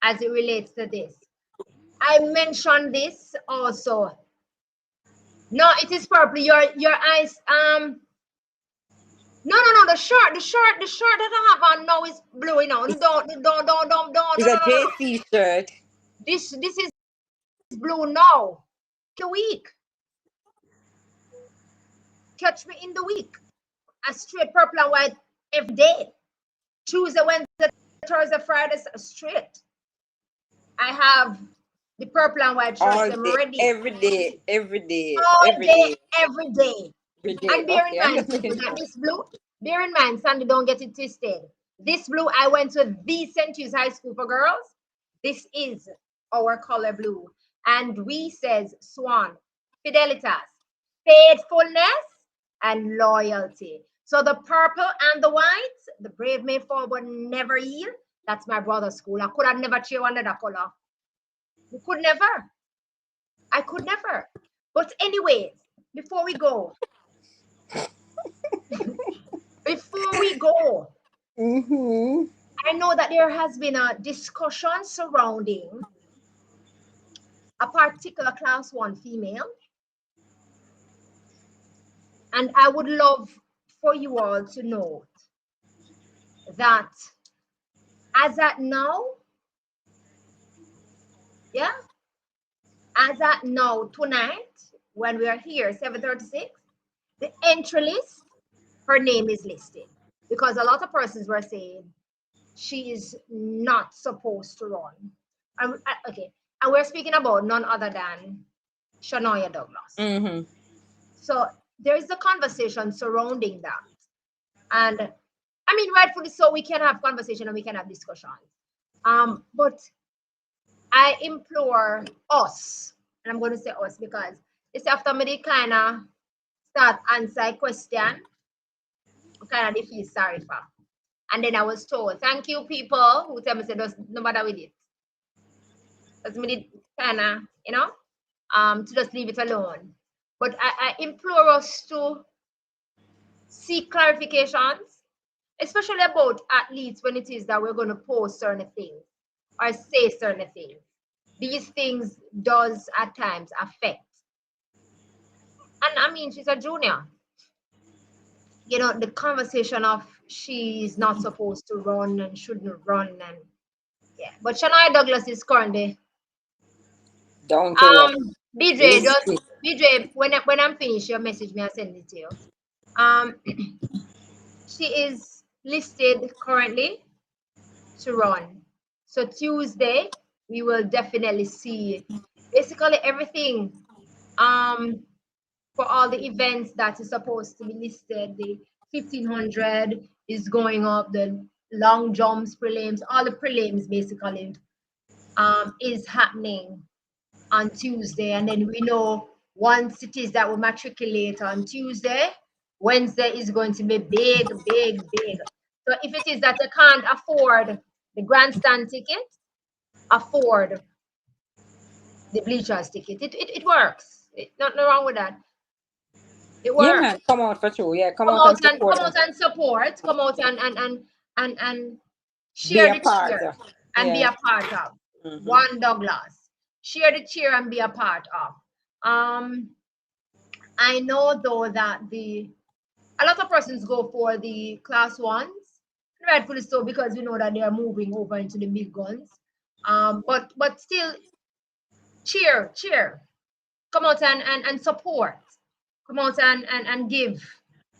as it relates to this. I mentioned this also. No, it is purple. Your eyes no, the shirt that I have on now is blue, you know. Don't It's a JC shirt. This is blue now. The week. Catch me in the week. A straight purple and white every day. Tuesday, Wednesday, Thursday, Friday, straight. I have the purple and white shirts. All I'm day, ready every day, every day, all every day, day, every day. every day. And bear in Okay, I'm mind, just people, making that sure. this blue, bear in mind, Sandy, don't get it twisted. This blue, I went to the St. Hughes High School for girls. This is our color blue. And we says swan, fidelitas, faithfulness, and loyalty. So the purple and the white, the brave may fall but never yield. That's my brother's school. I could have never cheer another color. We could never. I could never. But anyways, before we go, before we go, Mm-hmm. I know that there has been a discussion surrounding a particular class one female, and I would love for you all to know that as at now, yeah, as at now tonight, when we are here, 7:36, the entry list, her name is listed. Because a lot of persons were saying she is not supposed to run. Okay, and we're speaking about none other than Shania Douglas. Mm-hmm. So there is a conversation surrounding that. And I mean, rightfully so, we can have conversation and we can have discussions. But I implore us, and I'm going to say us because it's after me kind of start answer question, kind of feel sorry for. And then I was told, thank you, people who tell me, say, no matter with it. Because me did kind of, to just leave it alone. But I implore us to seek clarifications, especially about athletes when it is that we're going to post certain things or say certain things. These things does at times affect. And I mean, she's a junior. The conversation of she's not supposed to run and shouldn't run and yeah. But Shania Douglas is currently Down to what? BJ, just Listed. BJ, when I'm finished, you message me, I'll send it to you. Um she is listed currently to run. So Tuesday, we will definitely see basically everything for all the events that is supposed to be listed. The 1500 is going up, the long jumps prelims, all the prelims basically is happening on Tuesday. And then we know once it is that we matriculate on Tuesday, Wednesday is going to be big, big, big. So if it is that you can't afford the grandstand ticket, afford the bleachers ticket. It works. Nothing wrong with that. It Yeah, works. man. Come out for true. Yeah, come out and support Come them. out and support. Come out and Be share a the part cheer of. and be Yeah. a part of. Mm-hmm. One Douglas. Share the cheer and be a part of. Um, I know though that a lot of persons go for the class ones, rightfully so, because we know that they are moving over into the big guns. But still, cheer, come out and support, come out and give,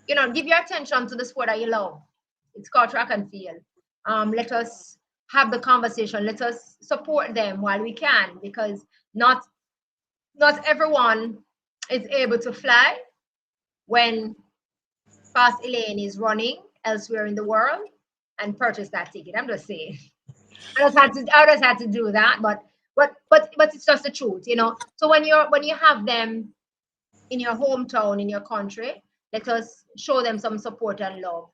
give your attention to the sport that you love. It's called track and field. Let us have the conversation. Let us support them while we can, because not everyone is able to fly when Fast Elaine is running elsewhere in the world and purchase that ticket. I'm just saying. I just had to do that, but it's just the truth. So when you have them in your hometown, in your country, let us show them some support and love.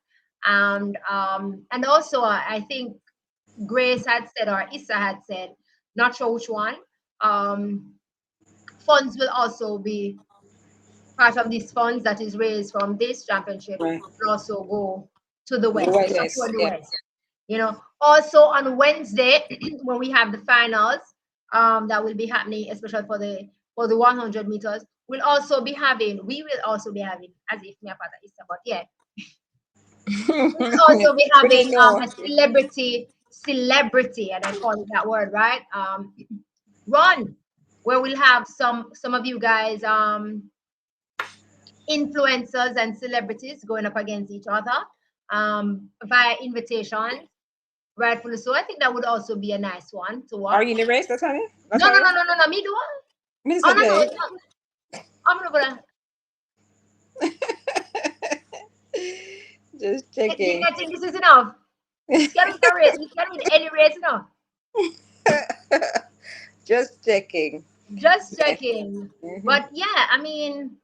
And also I think Grace had said, or Issa had said, not sure which one, um, funds will also be part of these funds that is raised from this championship Right. will also go to the The West, to way support this. the Yeah. West. Also on Wednesday, when we have the finals, that will be happening, especially for the 100 meters, we will also be having, as if me a part of Issa, but yeah, we'll also be We having didn't know. a celebrity, and I call it that word, right? Run, where we'll have some of you guys, influencers and celebrities going up against each other, via invitation, rightfully so. I think that would also be a nice one to Are watch. you in the race, that's honey? That's No, all no, no, right? no, no, no. Me do one. Oh Minister no, no, Day. it's not. I'm not gonna. Just Did checking. I think this is enough? You can't win a race. You can't win any race, enough. Just checking. Just Yeah. checking. Hmm. But yeah, I mean,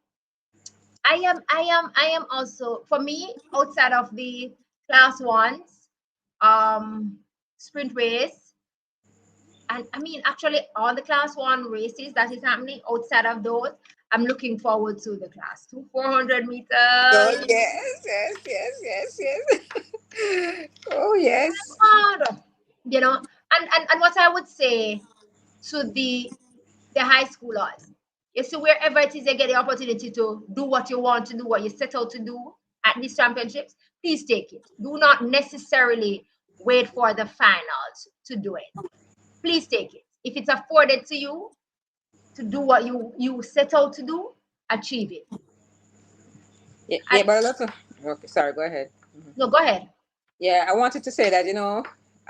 I am also, for me, outside of the class ones, um, sprint race. And I mean, actually, all the class one races that is happening outside of those, I'm looking forward to the class two 400 Oh meters. yes, yes, yes, yes, yes. Oh yes. Hard, and what I would say to the high schoolers, you see, wherever it is, you get the opportunity to do what you want to do, what you set out to do, at these championships, please take it. Do not necessarily wait for the finals to do it. Please take it. If it's afforded to you to do what you set out to do, achieve it. Yeah, I, yeah, but a lot of, okay, sorry, go ahead. no, go ahead. Yeah, I wanted to say that,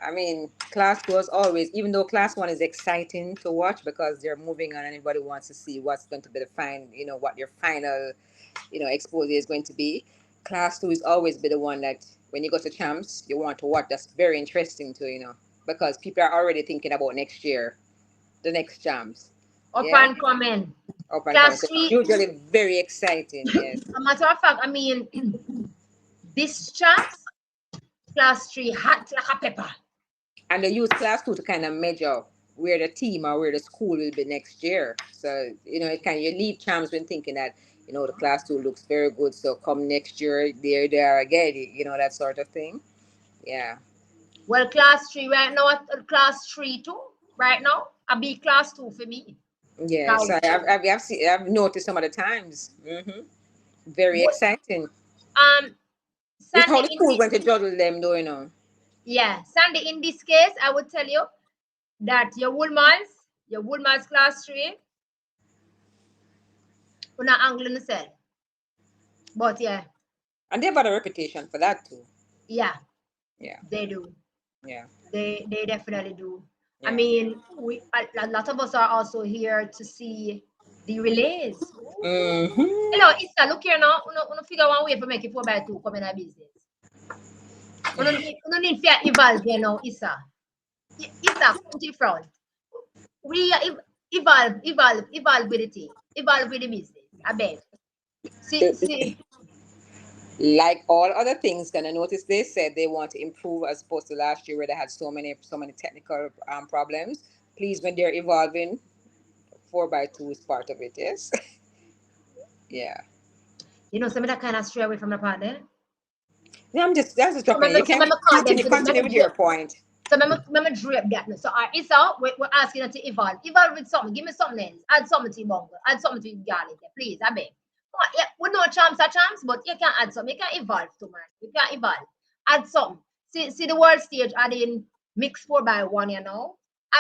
I mean, class two was always, even though class one is exciting to watch because they're moving on and everybody wants to see what's going to be the what your final, exposure is going to be. Class two is always be the one that when you go to champs, you want to watch. That's very interesting too, because people are already thinking about next year, the next champs. Up Yeah, and coming. up and coming. Class So it's three, usually very exciting. Yes. a matter of fact, I mean, this champs, class three, hot like a pepper. And they use class two to kind of measure where the team or where the school will be next year. So, it can you leave champs when thinking that, the class two looks very good. So come next year, there they are again, that sort of thing. Yeah. Well, class three right now, class three too. Right now, a big class two for me. Yeah. So Cause I've noticed some of the times. Very what exciting. um It's how Sandy the in school the going to juggle them, though. yeah, Sandy in this case, I would tell you that your Woolmans class three, we're not angling the cell. But yeah, And they've got a reputation for that too. yeah, Yeah. they do. Yeah. They definitely do. I Yeah. mean, a lot of us are also here to see the relays. Hello, Mm-hmm. Issa, look here now. Uno figure one way for make it 4x2 come in our business. Uno need to evolve here now, Issa. Issa, come to the front. We are evolve with the thing. Evolve with the business. I beg. See. Like all other things, gonna notice they said they want to improve as opposed to last year where they had so many technical problems. Please, when they're evolving, 4x2 is part of it. Yes. Yeah. Some of that kind of stray away from the partner. Yeah, that's just So dropping it. You let can me call them to continue with your point. so let me drape that now. So Issa, we're asking her to evolve. Evolve with something. Give me something else. Add something to your bungle. Add something to your garlic. Please, I beg. Come on, yeah, we know charms are charms, but you can add something. You can evolve too, man. You can evolve. Add something. See the world stage adding mix 4x1,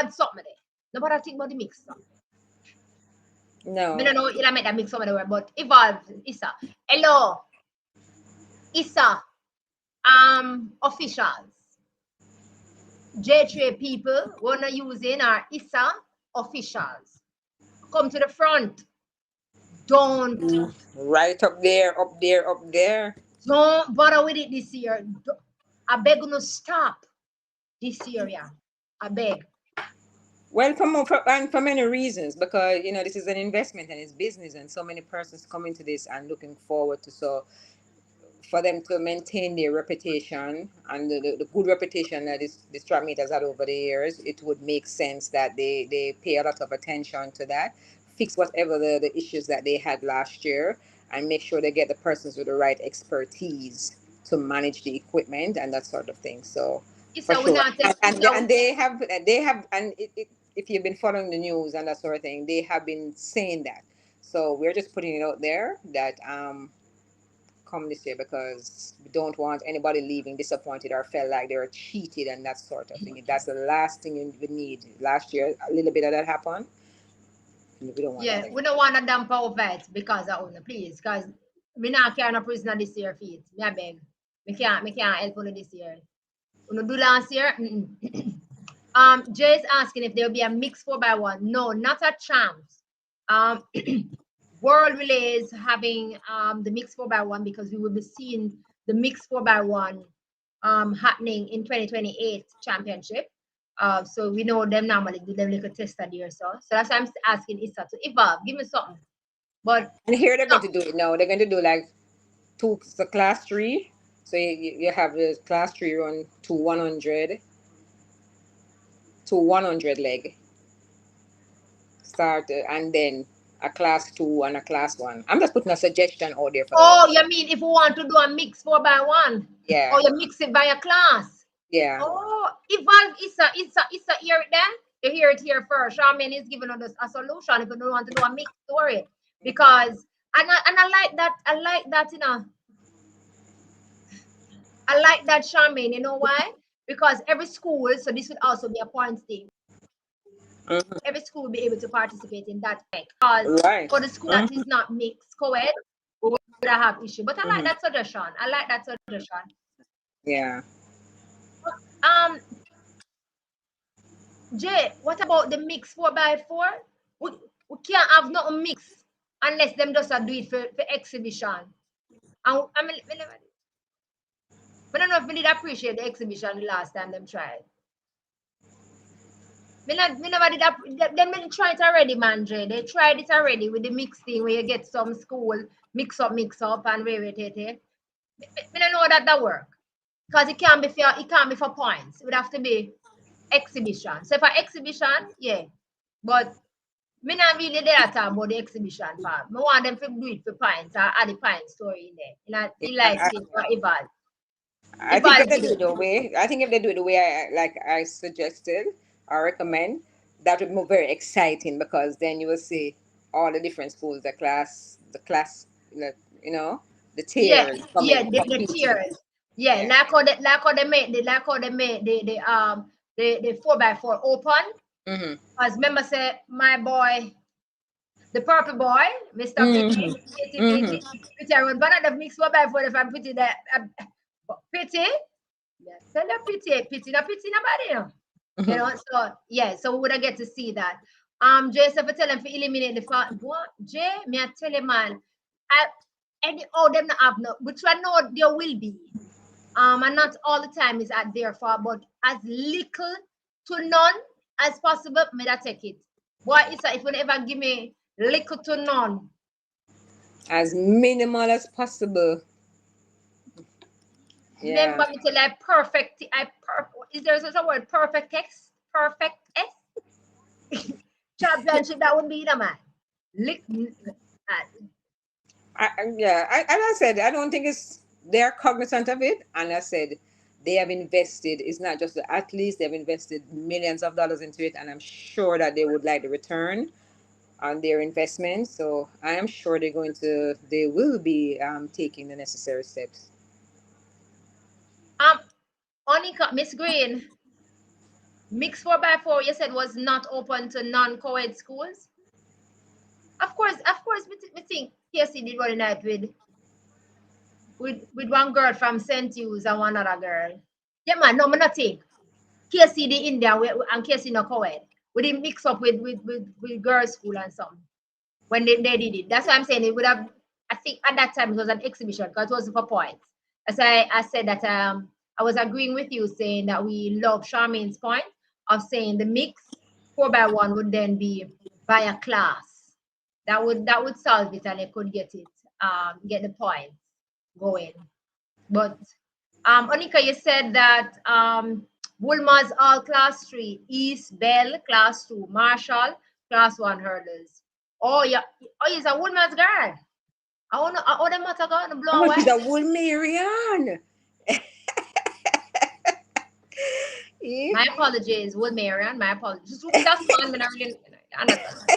Add something there. Nobody think about the mix. So. I No. don't know if I make that mix somewhere, but evolve, Issa. Hello, Issa. Officials. J3 people wanna using our ISA officials. Come to the front. Don't Right up there, up there, up there. don't bother with it this year. I beg you no stop this year, yeah. I beg. Well, and for many reasons, because this is an investment and it's business, and so many persons come into this and looking forward to for them to maintain their reputation and the good reputation that this track meet has had over the years. It would make sense that they pay a lot of attention to that, fix whatever the issues that they had last year, and make sure they get the persons with the right expertise to manage the equipment and that sort of thing. So for ISA we sure, not take and they have if you've been following the news and that sort of thing, they have been saying that. So we're just putting it out there that come this year because we don't want anybody leaving disappointed or felt like they were cheated and that sort of thing. That's the last thing you would need. Last year, a little bit of that happened. We don't want that yeah, again. we don't want to damp our fight because of owner, please. Because me not carry no prisoner this year feet. Me I beg. Me can't help on this year. Uno do last year. Jay is asking if there will be a mix 4x1. No, not at champs. Um, World Relays having the mix 4x1 because we will be seeing the mix 4x1 happening in 2028 championship. So we know them normally do them little test a year so that's why I'm asking Issa to evolve. Give me something. But And here they're no, going to do it now. They're going to do like the class three. So you have the class three run to 100 leg start, and then a class two and a class one. I'm just putting a suggestion out there for them. oh, you mean if we want to do a mix 4x1? Yeah, Or you mix it by a class? yeah. Oh, evolve Issa, hear it then? You hear it here first. Charmaine is giving us a solution if you don't want to do a mixed story. Because and I like that, I like that, Charmaine. You know why? Because every school, so this would also be a points thing. Mhm. Every school will be able to participate in that. Because Right. for the school that is not mixed co-ed, we would have issue. But I like Hmm. that suggestion. I like that suggestion. Yeah. Um, Jay, what about the mix 4x4? We can't have nothing mix unless them just do it for exhibition. And I mean, I don't know if we did appreciate the exhibition the last time them tried. Me never did them try it already, man, Jay. They tried it already with the mix thing where you get some school mix up and where it. Me don't know that work. Because it can't be for points. It would have to be exhibition. So for exhibition, yeah. But me not really there at all about the exhibition part. Me want them to do it for points or add the point story in there. Yeah, He likes it for Eval. I think if Eval they do do it the way, I think if they do it the way I suggested or recommend, that would be very exciting because then you will see all the different schools, the class, you know, the yeah, tiers yeah, coming the competing. tiers. Yeah, Yeah. like how they made the 4x4 open. Mhm. As remember say my boy, the purple boy, Mr. Mhm. Mhm. Pretty, I would better the mix 4x4 if I'm pretty that pretty. Yeah, tell them pretty nobody, you know. You Mhm. know, so yeah, so we would get to see that. Joseph tell them to eliminate the fact. What Jay, me I tell him, man, I any all them not have no, which I know there will be. And not all the time is at their fault, but as little to none as possible, may I take it. Boy, it's if you ever give me little to none, As minimal as possible. Yeah. remember me tell I perfect. Is there such a word? Perfect X, perfect S championship. That would be the man. Lick, Yeah, as I said, I don't think they're cognizant of it. And I said, they have invested, it's not just the athletes, they've invested millions of dollars into it. And I'm sure that they would like the return on their investment. So I am sure they will be taking the necessary steps. um, Onika, Miss Green, mix 4x4. You said was not open to non-co-ed schools. Of course, we think KC did one night with one girl from St. Hughes and one other girl. Yeah, man, no, me not think. KC the India and KC no co-ed. We didn't mix up with girls' school and some when they did it. That's why I'm saying it would have. I think at that time it was an exhibition because it was for points. As I said that I was agreeing with you saying that we love Charmaine's point of saying the mix 4x1 would then be by a class. That would solve it and they could get the points going. But Onika, you said that Woolmer's all class 3, East Bell class 2, Marshall class 1 hurdles. Oh yeah, oh he's a Woolmer's girl. I want them to go on blue and Oh, she's white. a wool Marian. Yeah. My apologies, Wool Marian. My apologies. That's one when I really understand.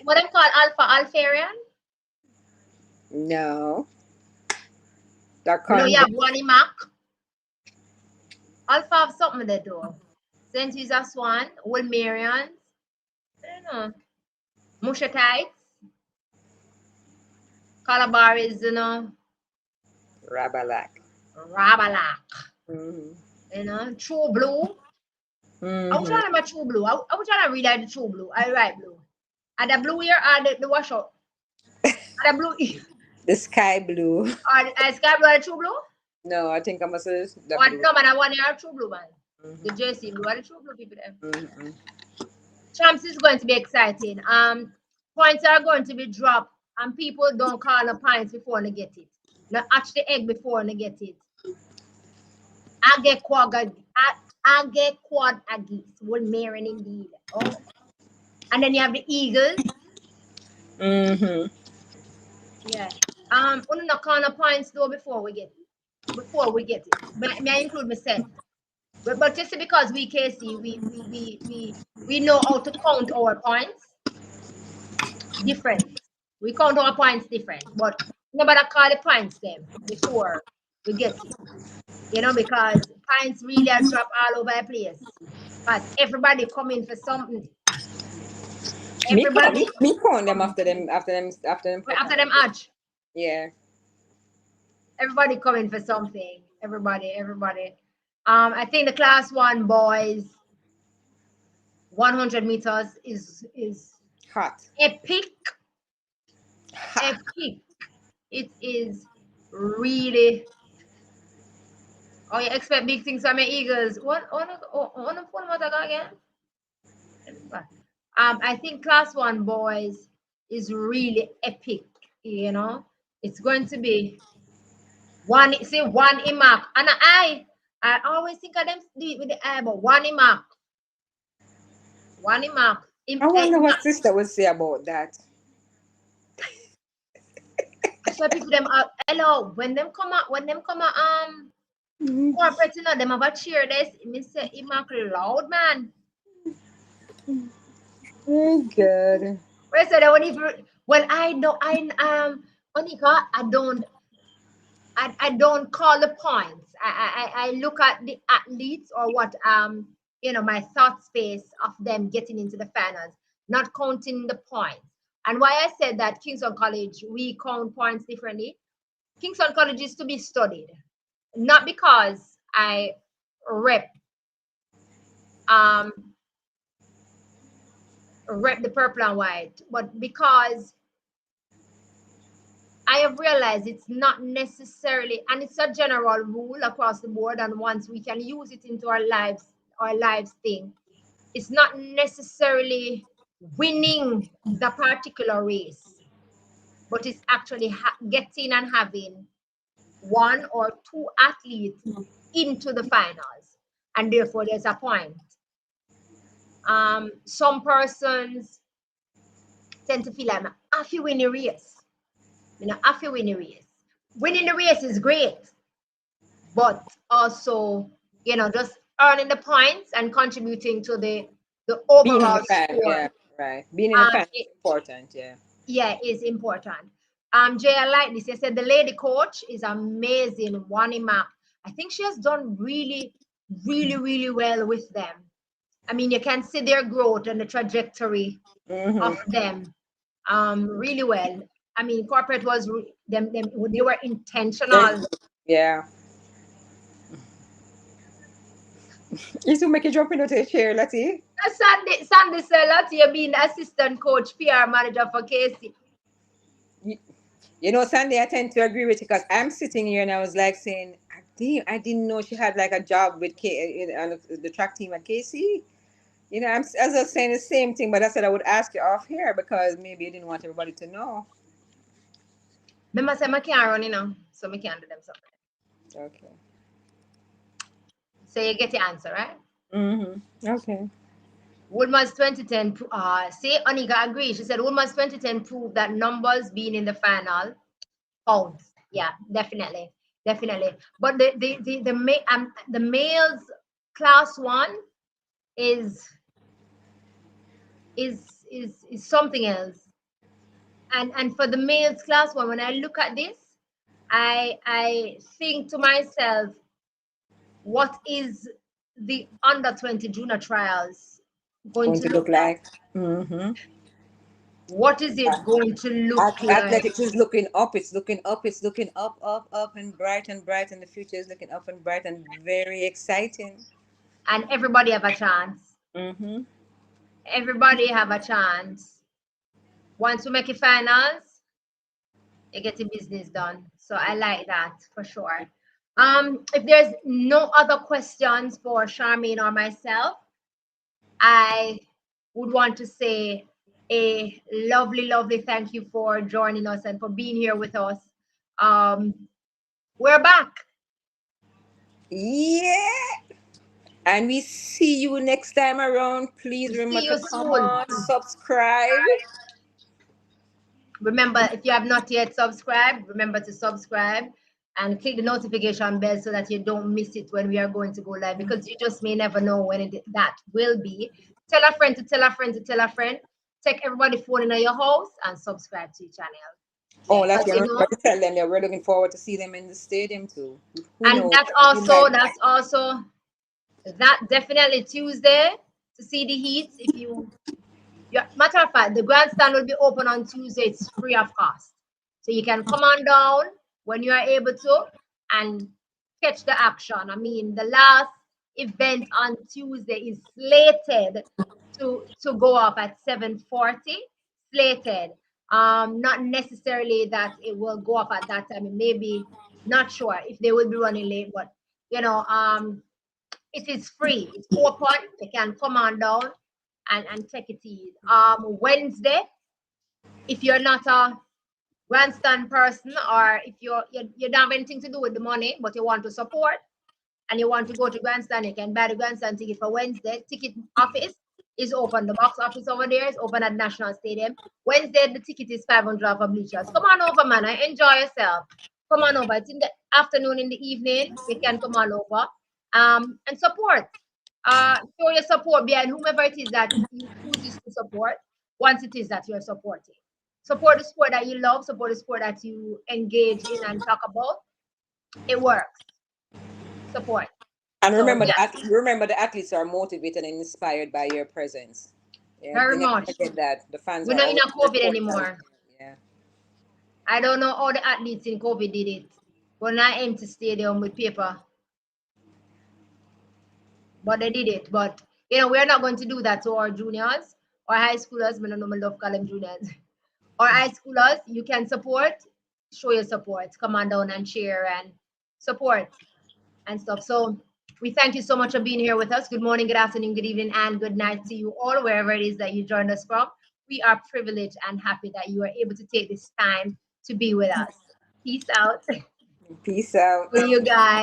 What I'm called Alpharian? No, they're No, you convert. have one in Mac. Alpha have something they do. Saint is a swan, Wool Marians. I don't know. Mushatites, Calabar is, Rabalak. Rabalak, Hmm. True Blue. I was Hmm. trying to my True Blue. I was trying to read out the True Blue. I write blue. And the blue here are the washout. And the blue The sky blue. are sky blue are the True Blue. No, I think I must say the One blue. no man, I want here are True Blue man. The Hmm. JC Blue are the True Blue people there. Hmm. Champs is going to be exciting. Points are going to be dropped, and people don't call the points before they get it. Not hatch the egg before they get it. I get I get quad aggies. One Marin indeed. Oh, and then you have the Eagles. Hmm. Yeah. We not call the points though before we get it. Before we get it. But may I include myself. But just because we KC, we know how to count our points different. We count our points different, but nobody call the points them before. We get it. Because pints really are drop all over the place. Because everybody coming for something. Everybody Me count them coming. after them After perform. them arch. Yeah. Everybody coming for something. Everybody. I think the class 1 boys 100 meters is Hot. epic. Hot. Epic. It is really. Oh, you expect big things from the Eagles. What on the phone what I got again? I think class 1 boys is really epic. It's going to be one imac. And I always think of them do it with the eye, but one imac. One imac. I wonder what sister would say about that. I tell people them hello when them come out corporate, them have a cheer this. Me say imac loud, man. Oh, good. Where say that when if well I don't Monica, I don't call the points. I look at the athletes or what my thought space of them getting into the finals, not counting the points. And why I said that Kingston College we count points differently. Kingston College is to be studied, not because I rep um rep the purple and white, but because I have realized it's not necessarily, and it's a general rule across the board. And once we can use it into our lives thing, it's not necessarily winning the particular race, but it's actually getting and having one or two athletes into the finals, and therefore there's a point. Some persons tend to feel like I have to win a race. I have to win a race. Winning the race is great, but also, just earning the points and contributing to the Being in overall the fan, score. yeah, right. Being in the fan is It, important, yeah. yeah, is important. Jay, I like this. You said the lady coach is amazing. Wanima, I think she has done really, really, really well with them. I mean, you can see their growth and the trajectory of them, really well. I mean, corporate was them. They were intentional. Yeah. You to make you jump into the chair, Lati. Sandy Sellat, you being the assistant coach, PR manager for KC. You, you know, Sandy, I tend to agree with you because I'm sitting here and I was like saying, I didn't know she had like a job with on the track team at KC. As I was saying the same thing, but I said I would ask you off here because maybe you didn't want everybody to know. Remember, say I can't run, so I can't do them something. Okay. So you get your answer, right? Okay. Woodman's 2010, see, Anika agrees. She said Woodman's 2010 proved that numbers being in the final counts. Yeah, definitely. Definitely. But the males class 1 is something else. And for the males class 1, when I look at this, I think to myself, what is the under 20 junior trials going Going to to look look like? like. Mm-hmm. What is it going to look like? Athletics is looking up. It's looking up. It's looking up, up, up, and bright and bright. And the future is looking up and bright and very exciting. And everybody have a chance. Mm-hmm. Everybody have a chance. Once we make it finals, you get the business done. So I like that for sure. If there's no other questions for Charmaine or myself, I would want to say a lovely, lovely thank you for joining us and for being here with us. We're back. Yeah. And we see you next time around. Please We'll remember see to you come soon. on, subscribe. Remember, if you have not yet subscribed, remember to subscribe and click the notification bell so that you don't miss it when we are going to go live, because you just may never know when that will be. Tell a friend to tell a friend to tell a friend. Take everybody phone in your house and subscribe to your channel. Oh, But that's good. you Remember know, to tell them that we're looking forward to see them in the stadium too. Who and knows? that's also that definitely Tuesday to see the Heats. If you, yeah, matter of fact, the grandstand will be open on Tuesday. It's free of cost, so you can come on down when you are able to and catch the action. I mean, the last event on Tuesday is slated to go off at 7:40. Slated. Not necessarily that it will go off at that time. It may be, not sure if they will be running late, but you know, it is free. It's open. They can come on down and take it easy. Wednesday, if you're not a grandstand person, or if you don't have anything to do with the money, but you want to support and you want to go to grandstand, you can buy the grandstand ticket for Wednesday. Ticket office is open. The box office over there is open at National Stadium. Wednesday, the ticket is 500 for bleachers. Come on over, man. And enjoy yourself. Come on over. It's in the afternoon, in the evening. You can come on over and support. Show your support behind whomever it is that you chooses to support once it is that you're supporting. Support the sport that you love, support the sport that you engage in and talk about. It works. Support. And So remember, yes, remember the athletes are motivated and inspired by your presence. Yeah, very they never much. forget that. The fans We're are not in always a COVID reporters. anymore. Yeah. I don't know how the athletes in COVID did it. We're not empty stadium with paper, but they did it. But we're not going to do that to our juniors or high schoolers. I don't know, I love call them juniors. Or high schoolers, you can support, show your support. Come on down and share and support and stuff. So we thank you so much for being here with us. Good morning, good afternoon, good evening, and good night to you all, wherever it is that you joined us from. We are privileged and happy that you are able to take this time to be with us. Peace out Peace out. for you guys.